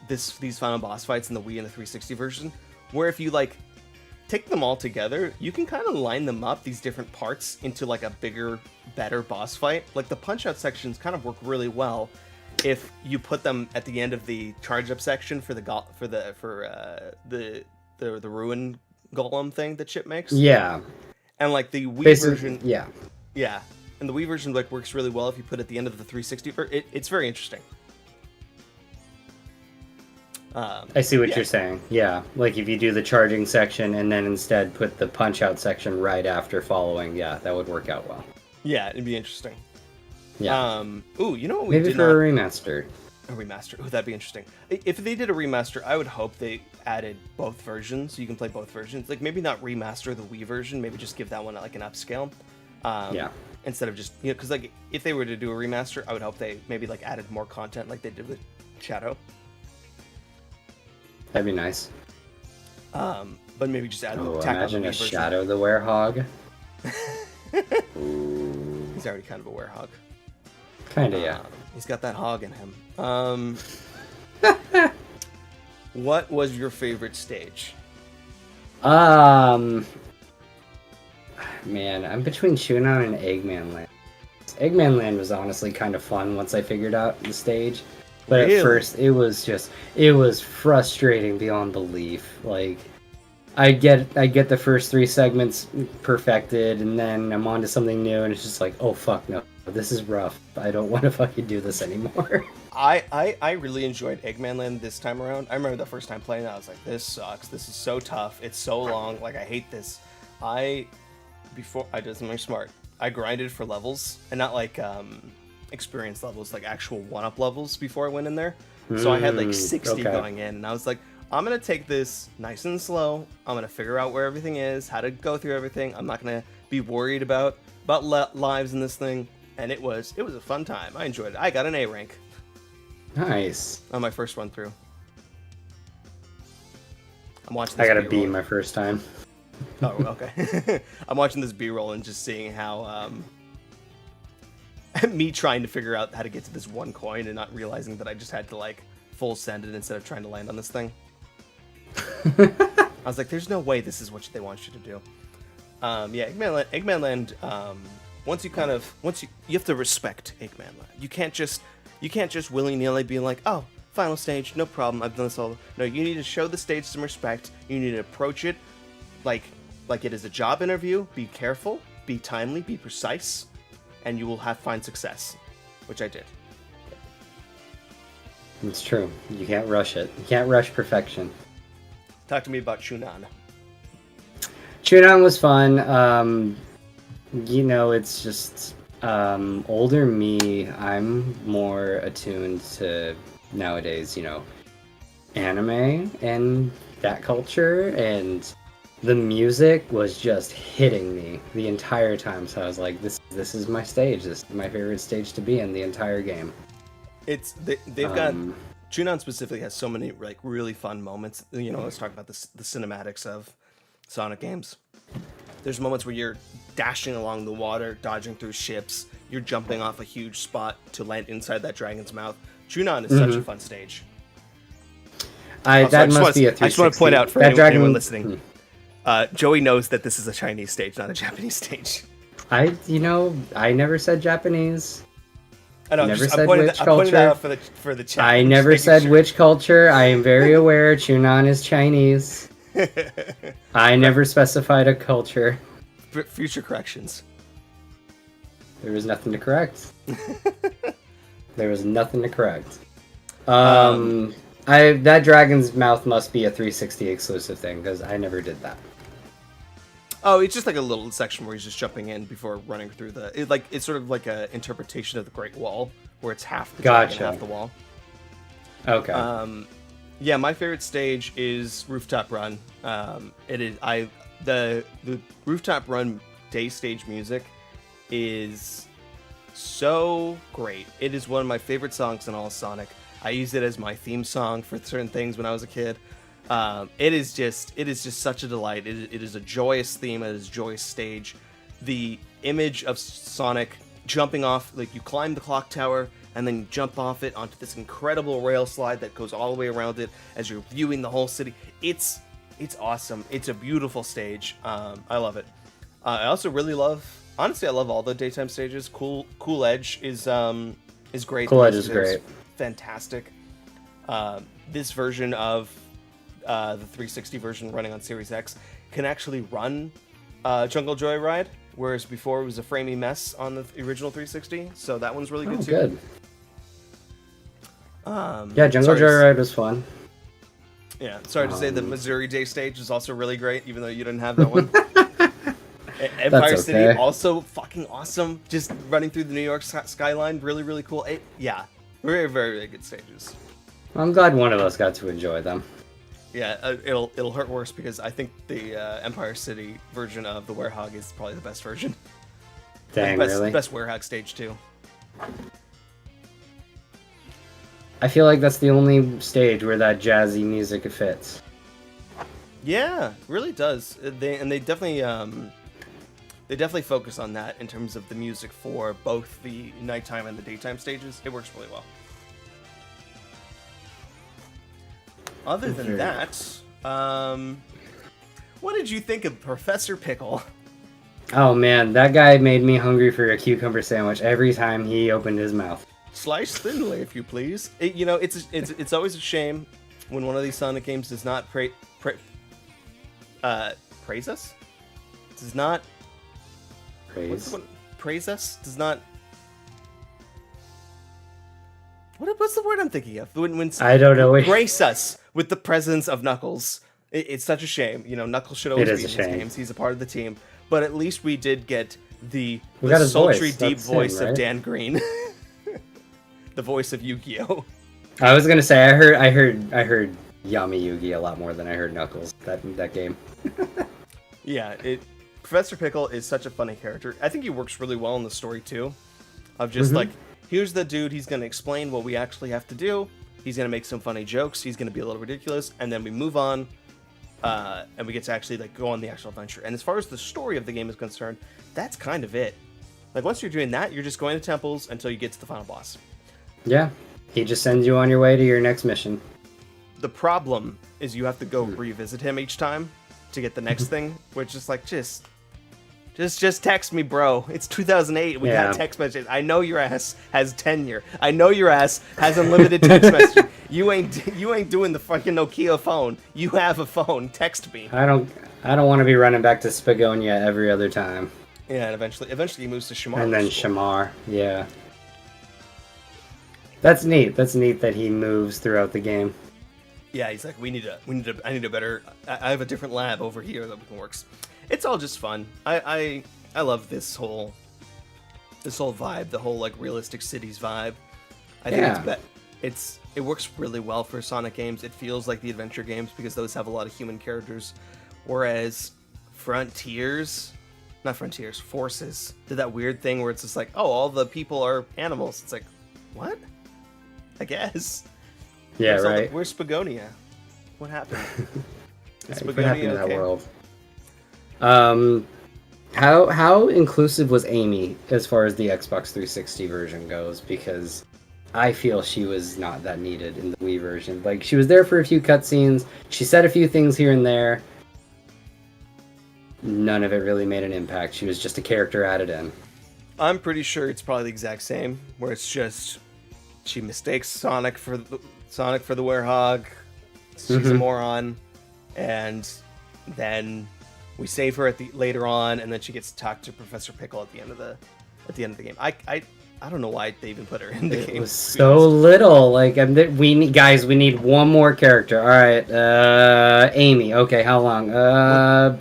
these final boss fights in the Wii and the 360 version, where if you take them all together, you can kind of line them up, these different parts, into like a bigger, better boss fight. Like the punch-out sections kind of work really well if you put them at the end of the charge-up section for the ruin golem thing that Chip makes. Yeah. And like the Wii version, yeah, and the Wii version works really well if you put it at the end of the 360. It's very interesting. I see what you're saying. Yeah, like if you do the charging section and then instead put the punch-out section right after following, that would work out well. Yeah, it'd be interesting. Yeah. Ooh, you know what Maybe for a remaster. A remaster. Ooh, that'd be interesting. If they did a remaster, I would hope they added both versions, so you can play both versions. Like maybe not remaster the Wii version, maybe just give that one like an upscale. Instead of just, because like if they were to do a remaster, I would hope they maybe like added more content like they did with Shadow. That'd be nice. But maybe just add imagine a Shadow the Werehog. He's already kind of a werehog. Kinda, yeah. He's got that hog in him. What was your favorite stage? Man, I'm between Showdown and Eggman Land. Eggman Land was honestly kind of fun once I figured out the stage. But Really? at first, it was frustrating beyond belief. Like, I get the first 3 segments perfected, and then I'm on to something new, and it's just like, oh fuck no, this is rough. I don't want to fucking do this anymore. I really enjoyed Eggman Land this time around. I remember the first time playing it, I was like, this sucks. This is so tough. It's so long. Like, I hate this. Before I did something smart, I grinded for levels, and not like experience levels, like actual 1-up levels before I went in there. So I had like 60 going in, and I was like, I'm gonna take this nice and slow. I'm gonna figure out where everything is, how to go through everything. I'm not gonna be worried about lives in this thing. And it was a fun time. I enjoyed it. I got an A rank. Nice. On my first run through. I'm watching I this got a B B-roll. my first time. Oh, okay. I'm watching this B-roll and just seeing how me trying to figure out how to get to this one coin and not realizing that I just had to like full send it instead of trying to land on this thing. I was like, there's no way this is what they want you to do. Yeah, Eggman Land, once you have to respect Eggman Land. You can't just willy-nilly be like, oh, final stage, no problem, I've done this all. No, you need to show the stage some respect. You need to approach it like it is a job interview. Be careful, be timely, be precise, and you will find success, which I did. It's true. You can't rush it. You can't rush perfection. Talk to me about Chunan. Chunan was fun. It's just older me. I'm more attuned to nowadays, anime and that culture, and the music was just hitting me the entire time. So I was like, this is my stage. This is my favorite stage to be in the entire game. They've got Chunan specifically has so many like really fun moments. Let's talk about the cinematics of Sonic games. There's moments where you're dashing along the water, dodging through ships. You're jumping off a huge spot to land inside that dragon's mouth. Chunan is such a fun stage. That must be a 360. I just want to point out for anyone listening, Joey knows that this is a Chinese stage, not a Japanese stage. I never said Japanese. I know. I pointed that out for the chat. I never said which culture. I am very aware Chunan is Chinese. I never specified a culture. Future corrections. There was nothing to correct. There was nothing to correct. That dragon's mouth must be a 360 exclusive thing because I never did that. Oh, it's just like a little section where he's just jumping in before running through it's sort of like an interpretation of the Great Wall, where it's half the dragon, half the wall. Okay. Yeah, my favorite stage is Rooftop Run. The Rooftop Run day stage music is so great. It is one of my favorite songs in all of Sonic. I used it as my theme song for certain things when I was a kid. It is just such a delight. It is a joyous theme. It is a joyous stage. The image of Sonic jumping off, like you climb the clock tower and then you jump off it onto this incredible rail slide that goes all the way around it as you're viewing the whole city. It's awesome. It's a beautiful stage. I love it. I also really love. Honestly, I love all the daytime stages. Cool Edge is great. Cool Edge is great. Fantastic. This version of the 360 version running on Series X can actually run Jungle Joyride, whereas before it was a framey mess on the original 360. So that one's really good too. Good. Jungle Joyride was fun. Yeah, sorry to say the Missouri Day stage is also really great, even though you didn't have that one. Empire City, also fucking awesome. Just running through the New York skyline, really, really cool. Very, very, very good stages. I'm glad one of us got to enjoy them. Yeah, it'll hurt worse because I think the Empire City version of the Werehog is probably the best version. Dang, really? Best Werehog stage too. I feel like that's the only stage where that jazzy music fits. Yeah, it really does. They definitely focus on that in terms of the music for both the nighttime and the daytime stages. It works really well. Other than that, what did you think of Professor Pickle? Oh man, that guy made me hungry for a cucumber sandwich every time he opened his mouth. Slice thinly, if you please. It's always a shame when one of these Sonic games does not praise us. Does not Praise. praise us. Does not. What's the word I'm thinking of? When I don't know. grace us with the presence of Knuckles. It's such a shame. Knuckles should always It be is in a these shame. games. He's a part of the team. But at least we did get the got his sultry, voice. deep That's voice him, of right? Dan Green, the voice of Yu-Gi-Oh. I was gonna say I heard Yami Yugi a lot more than I heard Knuckles that game. Yeah, Professor Pickle is such a funny character. I think he works really well in the story too. Of just like, here's the dude. He's gonna explain what we actually have to do. He's gonna make some funny jokes. He's gonna be a little ridiculous, and then we move on. And we get to actually like go on the actual adventure. And as far as the story of the game is concerned, that's kind of it. Like once you're doing that, you're just going to temples until you get to the final boss. Yeah, he just sends you on your way to your next mission. The problem is you have to go revisit him each time to get the next thing, which is like just text me, bro. It's 2008. We got text messages. I know your ass has tenure. I know your ass has unlimited text messaging. You ain't doing the fucking Nokia phone. You have a phone. Text me. I don't want to be running back to Spagonia every other time. Yeah, and eventually he moves to Shamar. And then Shamar, yeah. That's neat. That's neat that he moves throughout the game. Yeah, he's like, I need a better. I have a different lab over here that works. It's all just fun. I love this whole vibe, the whole like realistic cities vibe. I think it works really well for Sonic games. It feels like the adventure games because those have a lot of human characters, whereas Forces did that weird thing where it's just like, oh, all the people are animals. It's like, what? I guess. Yeah, right. Where's Spagonia? What happened? What happened to that world? How inclusive was Amy as far as the Xbox 360 version goes? Because I feel she was not that needed in the Wii version. Like, she was there for a few cutscenes. She said a few things here and there. None of it really made an impact. She was just a character added in. I'm pretty sure it's probably the exact same, where it's just she mistakes Sonic for the werehog. She's a moron, and then we save her later on, and then she gets to talk to Professor Pickle at the end of the game. I don't know why they even put her in the game. It was so little. Like, we need one more character. All right, Amy. Okay, how long?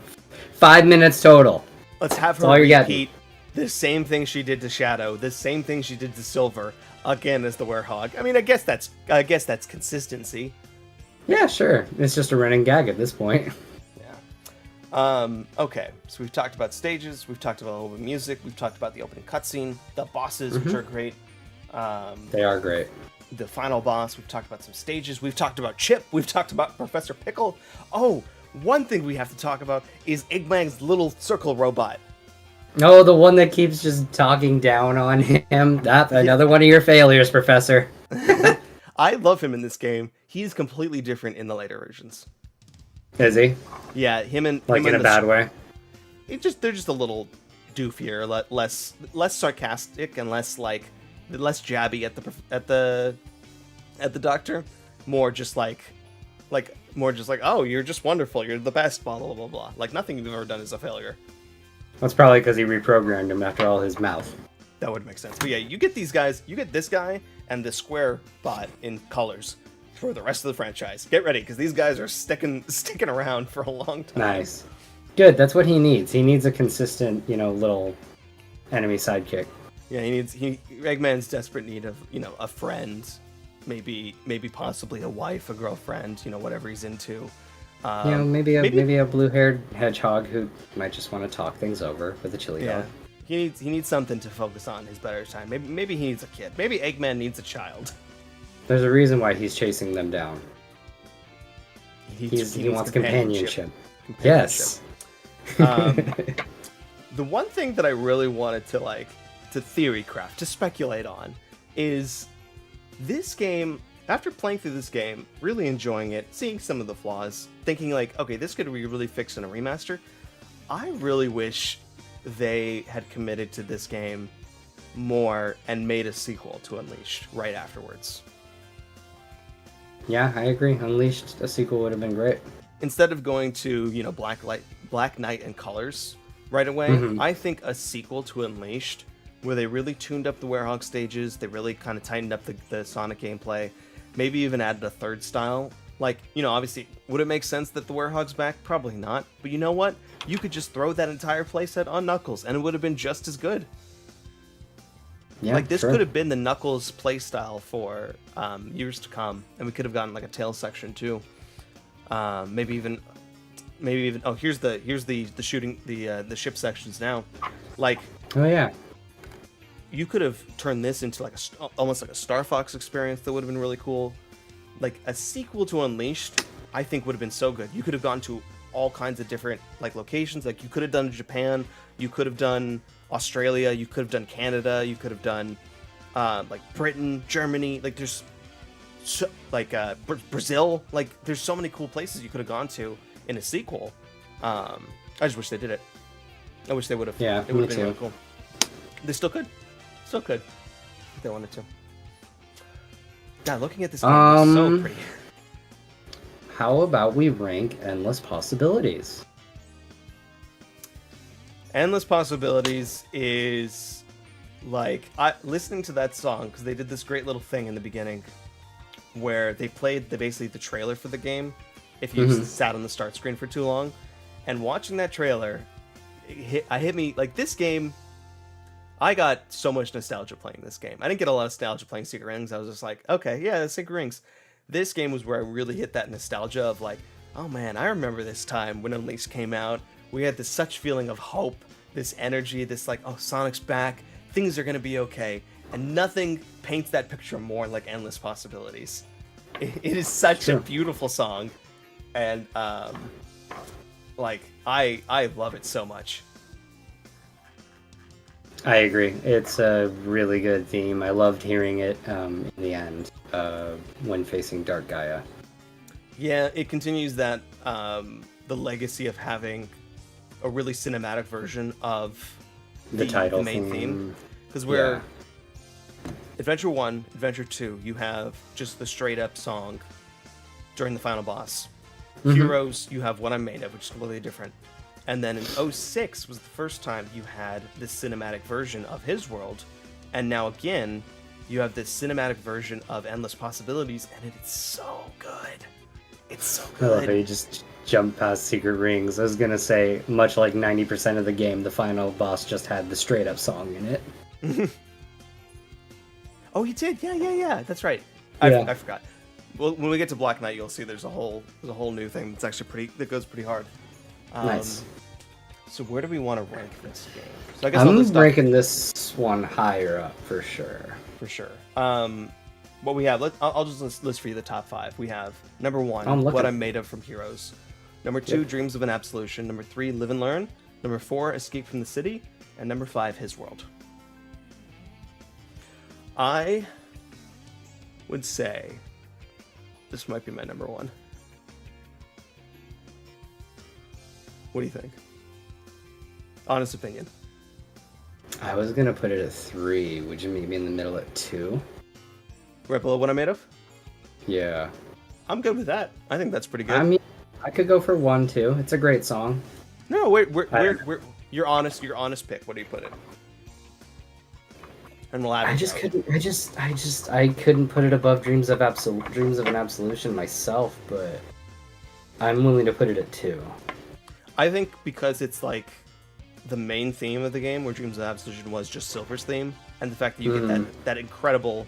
5 minutes total. Let's have her repeat the same thing she did to Shadow, the same thing she did to Silver, again as the werehog. I mean, I guess that's consistency. Yeah, sure. It's just a running gag at this point. Yeah. Okay, so we've talked about stages, we've talked about a little bit of music, we've talked about the opening cutscene, the bosses, which are great. They are great. The final boss, we've talked about some stages, we've talked about Chip, we've talked about Professor Pickle. Oh, one thing we have to talk about is Eggman's little circle robot. Oh, the one that keeps just talking down on him. That's another one of your failures, Professor. I love him in this game. He's completely different in the later versions. Is he? Yeah, him and in a bad way. They're just a little doofier, less sarcastic, and less jabby at the Doctor. More just like, oh, you're just wonderful. You're the best. Blah blah blah blah. Like nothing you've ever done is a failure. That's probably because he reprogrammed him after all his mouth. That would make sense. But yeah, you get these guys. You get this guy and the square bot in colors for the rest of the franchise. Get ready, because these guys are sticking around for a long time. Nice. Good. That's what he needs. He needs a consistent, little enemy sidekick. Yeah, Eggman's desperate need of, a friend, maybe possibly a wife, a girlfriend, whatever he's into. Maybe a blue-haired hedgehog who might just want to talk things over with a chili dog. He needs something to focus on his better time. Maybe he needs a kid. Maybe Eggman needs a child. There's a reason why he's chasing them down. He wants companionship. Yes. The one thing that I really wanted to theory craft, to speculate on, is this game. After playing through this game, really enjoying it, seeing some of the flaws, thinking like, okay, this could be really fixed in a remaster. I really wish they had committed to this game more and made a sequel to Unleashed right afterwards. Yeah, I agree. Unleashed, a sequel would have been great. Instead of going to, Black Knight and Colors right away, I think a sequel to Unleashed, where they really tuned up the Werehog stages, they really kind of tightened up the Sonic gameplay, maybe even added a third style. Like, obviously, would it make sense that the Werehog's back? Probably not. But you know what? You could just throw that entire playset on Knuckles, and it would have been just as good. Yeah, like, this sure. could have been the Knuckles playstyle for years to come, and we could have gotten, like, a Tails section, too. Maybe even... Oh, here's the shooting... the ship sections now. Like... Oh, yeah. You could have turned this into, like, almost like a Star Fox experience that would have been really cool. Like, a sequel to Unleashed, I think would have been so good. You could have gone to all kinds of different, like, locations. Like, you could have done Japan, you could have done Australia, you could have done Canada, you could have done, like, Britain, Germany. Like, there's, Brazil. Like, there's so many cool places you could have gone to in a sequel. I just wish they did it. I wish they would have. Yeah, it would have me been too. really cool. They still could. Still could. If they wanted to. God, looking at this game is so pretty. How about we rank Endless Possibilities? Endless Possibilities is like listening to that song, because they did this great little thing in the beginning where they played basically the trailer for the game if you sat on the start screen for too long, and watching that trailer hit me like this game. I got so much nostalgia playing this game. I didn't get a lot of nostalgia playing Secret Rings. I was just like, okay, yeah, that's Secret Rings. This game was where I really hit that nostalgia of like, oh man, I remember this time when Unleashed came out. We had this such feeling of hope, this energy, this like, oh, Sonic's back. Things are going to be okay. And nothing paints that picture more like Endless Possibilities. It is such a beautiful song. And like, I love it so much. I agree. It's a really good theme. I loved hearing it in the end when facing Dark Gaia. Yeah, it continues that the legacy of having a really cinematic version of the title, the main theme. Because we're Adventure 1, Adventure 2, you have just the straight up song during the final boss. Heroes, you have What I'm Made Of, which is completely different. And then in 06 was the first time you had this cinematic version of his world. And now again, you have this cinematic version of Endless Possibilities, and it's so good. It's so good. I love how you just jump past Secret Rings. I was going to say, much like 90% of the game, the final boss just had the straight up song in it. Oh, he did? Yeah. That's right. Yeah. I forgot. Well, when we get to Black Knight, you'll see there's a whole new thing that's actually that goes pretty hard. Nice. So where do we want to rank this game? So I guess I'm ranking this one higher up for sure. For sure. What we have, I'll just list for you the top 5. We have number 1, What I'm Made Of from Heroes. Number 2, Dreams of an Absolution. Number 3, Live and Learn. Number 4, Escape from the City. And number 5, His World. I would say this might be my number 1. What do you think? Honest opinion. I was gonna put it at 3. Would you meet me in the middle at 2? Right below What I'm Made Of? Yeah. I'm good with that. I think that's pretty good. I mean, I could go for 1 too. It's a great song. No, wait, we're your honest pick. What do you put it? And we'll add. I couldn't put it above Dreams of an Absolution myself, but I'm willing to put it at 2. I think because it's like the main theme of the game, where Dreams of Absolution was just Silver's theme, and the fact that you get that incredible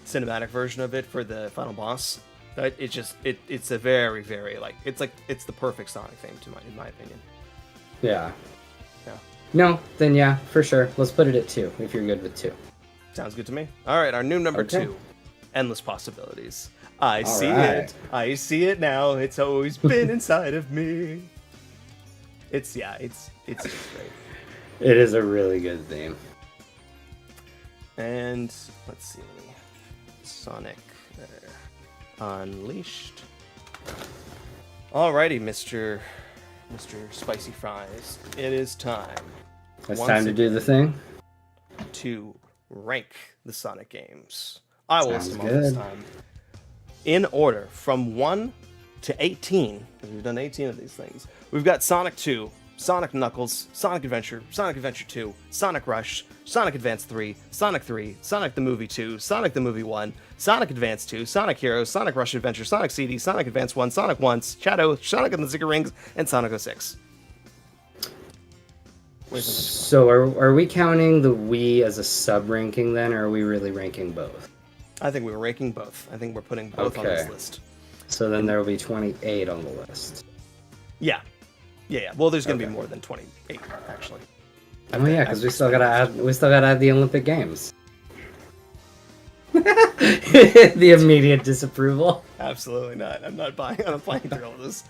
cinematic version of it for the final boss, that it's a very, very it's the perfect Sonic theme in my opinion. Yeah. No, then yeah, for sure. Let's put it at 2 if you're good with 2. Sounds good to me. All right, our new number 2, Endless Possibilities. I see it now. It's always been inside of me. It's great. It is a really good theme. And let's see, Sonic Unleashed. Alrighty, Mr. Spicy Fries. It is time It's once time to do the thing. to rank the Sonic games. I will list Sounds them all this good. time in order from 1 to 18, because we've done 18 of these things. We've got Sonic 2, Sonic Knuckles, Sonic Adventure 2, Sonic Rush, Sonic Advance 3, Sonic 3, Sonic the Movie 2, Sonic the Movie 1, Sonic Advance 2, Sonic Heroes, Sonic Rush Adventure, Sonic CD, Sonic Advance 1, Sonic 1, Shadow, Sonic and the Ziggy Rings, and Sonic 06. So are we counting the Wii as a sub-ranking then, or are we really ranking both? I think we were ranking both. I think we're putting both on this Okay. list. So then there will be 28 on the list. Yeah. Well, there's going to be Okay. more than 28, actually. Oh yeah, because we still gotta add the Olympic Games. The immediate disapproval. Absolutely not. I'm not playing through all this.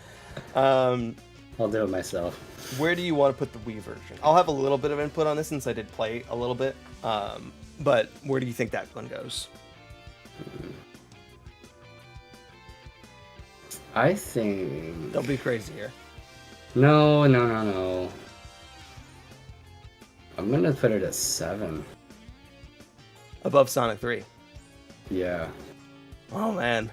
I'll do it myself. Where do you want to put the Wii version? I'll have a little bit of input on this since I did play a little bit. But where do you think that one goes? I think... Don't be crazy here. No. I'm gonna put it at 7. Above Sonic 3. Yeah. Oh, man.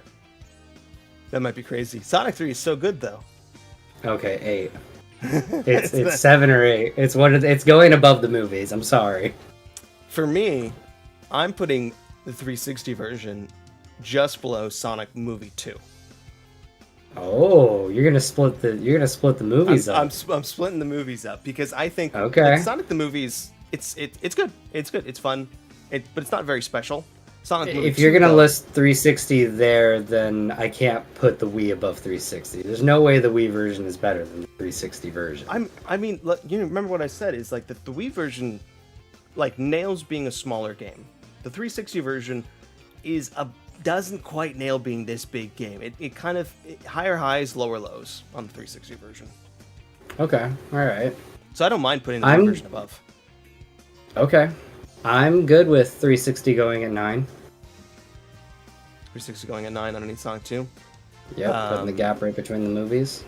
That might be crazy. Sonic 3 is so good, though. Okay, 8. It's 7 or 8. It's going above the movies. I'm sorry. For me, I'm putting the 360 version just below Sonic Movie 2. Oh, you're gonna split the movies up. I'm splitting the movies up because I think Okay. like, Sonic the movies, it's good. It's good. It's fun. But it's not very special. Sonic Movie If you're 2, gonna though, list 360 there, then I can't put the Wii above 360. There's no way the Wii version is better than the 360 version. I mean, look, you remember what I said is like the Wii version, like nails being a smaller game. The 360 version doesn't quite nail being this big game. It kind of higher highs, lower lows on the 360 version. Okay, all right. So I don't mind putting the Wii version above. Okay, I'm good with 360 going at 9. 360 going at 9 underneath Sonic 2. Yep, putting the gap right between the movies.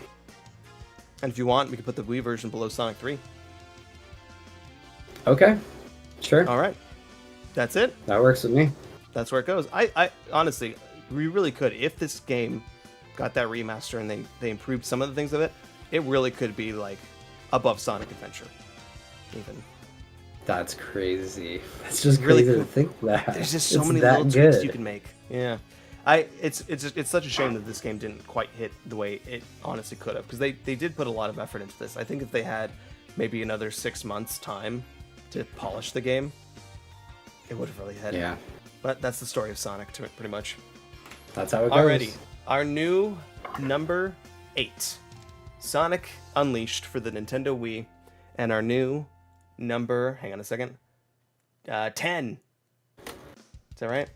And if you want, we could put the Wii version below Sonic 3. Okay, sure. All right. That's it. That works with me. That's where it goes. I honestly, we really could. If this game got that remaster and they improved some of the things of it, it really could be like above Sonic Adventure. Even. That's crazy. That's just Really crazy cool. to think that. There's just so It's many that little tweaks good. you can make. Yeah. It's such a shame that this game didn't quite hit the way it honestly could have, because they did put a lot of effort into this. I think if they had maybe another 6 months time to polish the game, it would have really hit. Yeah, But that's the story of Sonic, pretty much. that's how it goes. Alrighty, our new number 8, Sonic Unleashed for the Nintendo Wii, and our new number, hang on a second, 10. Is that right?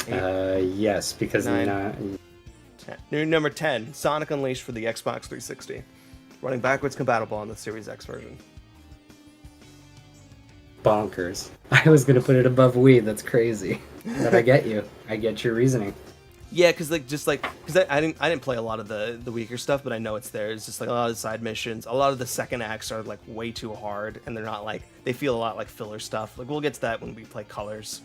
Yes, because 9. 9. 10. New number 10, Sonic Unleashed for the Xbox 360. Running backwards compatible on the Series X version. Bonkers. I was gonna put it above Wii. That's crazy. But I get you. I get your reasoning. Yeah, because I didn't play a lot of the weaker stuff, but I know it's there. It's just like a lot of the side missions, a lot of the second acts are like way too hard, and they're not like, they feel a lot like filler stuff. Like we'll get to that when we play Colors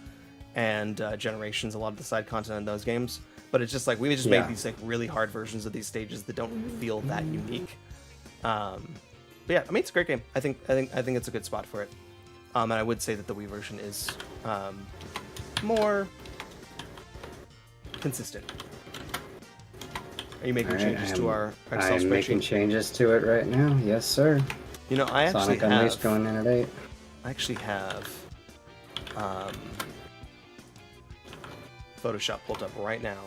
and Generations, a lot of the side content in those games. But it's just like we just make these like really hard versions of these stages that don't feel that unique. But yeah, I mean it's a great game. I think it's a good spot for it. And I would say that the Wii version is more consistent. Are you making changes to our Excel I'm spreadsheet? making changes to it right now. Yes, sir. You know, I actually Sonic Unleashed going in at 8. have Photoshop pulled up right now,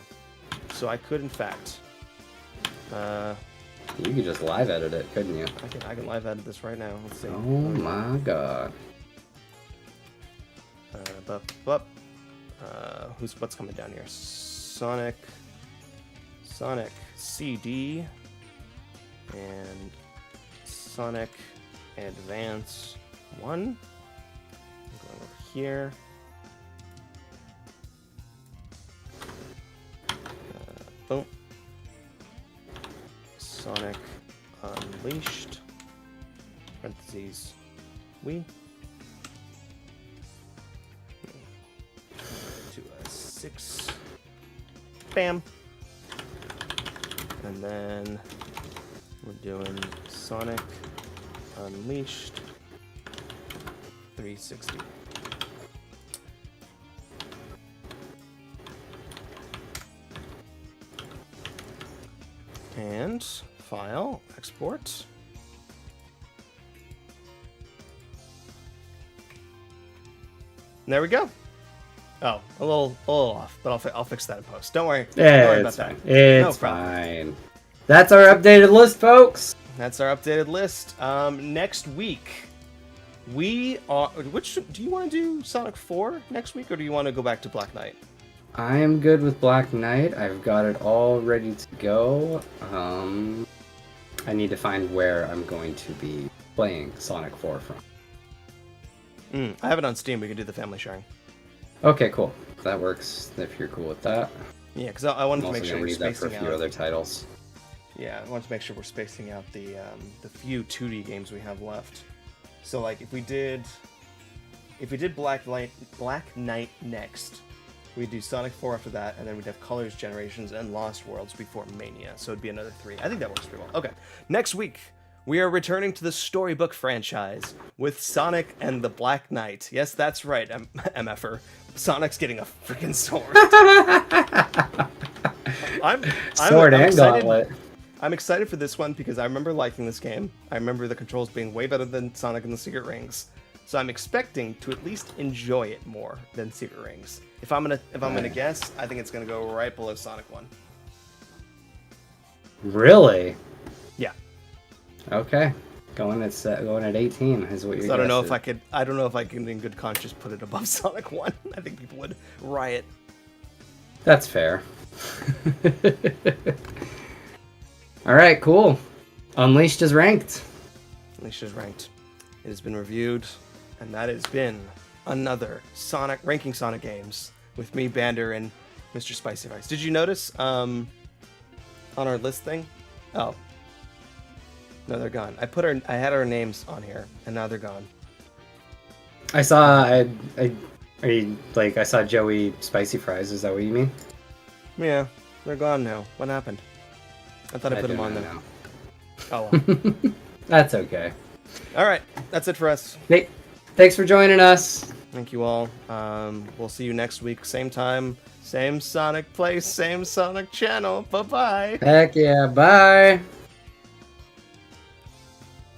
so I could in fact. You could just live edit it, couldn't you? I can live edit this right now. Let's see. Oh my god. What's coming down here? Sonic CD and Sonic Advance 1. I'm going over here. Boom. Sonic Unleashed. Parentheses. We to a 6. Bam. And then we're doing Sonic Unleashed 360. And file, export. And there we go. Oh, a little off, but I'll fix that in post. Don't worry. Yeah, Don't worry it's about fine. that. It's No problem. fine. That's our updated list, folks. That's our updated list. Next week, we are. Which do you want to do? Sonic 4 next week, or do you want to go back to Black Knight? I am good with Black Knight. I've got it all ready to go. I need to find where I'm going to be playing Sonic 4 from. I have it on Steam. We can do the family sharing. Okay, cool. That works if you're cool with that. Yeah, because I wanted I'm to also make sure gonna we're need that for a spacing few out. other titles. Yeah, I wanted to make sure we're spacing out the few 2D games we have left. So like if we did Black Knight next, we'd do Sonic 4 after that, and then we'd have Colors, Generations, and Lost Worlds before Mania. So it'd be another 3. I think that works pretty well. Okay, next week we are returning to the Storybook franchise with Sonic and the Black Knight. Yes, that's right, MFer. Sonic's getting a freaking sword. Sword and excited. gauntlet. I'm excited for this one because I remember liking this game. I remember the controls being way better than Sonic and the Secret Rings. So I'm expecting to at least enjoy it more than Secret Rings. If I'm gonna guess, I think it's gonna go right below Sonic 1. Really? Yeah. Okay. Going at 18 is what you're. So I don't know if I can in good conscience put it above Sonic 1. I think people would riot. That's fair. All right, cool. Unleashed is ranked. Unleashed is ranked. It has been reviewed, and that has been another ranking Sonic games with me, Bander, and Mr. Spicy Rice. Did you notice on our list thing? Oh, no, they're gone. I had our names on here, and now they're gone. I saw. I saw Joey Spicy Fries. Is that what you mean? Yeah, they're gone now. What happened? I thought I put them on there. Know. Oh well. That's okay. All right, that's it for us. Hey, thanks for joining us. Thank you all. We'll see you next week, same time, same Sonic place, same Sonic channel. Bye bye. Heck yeah, bye.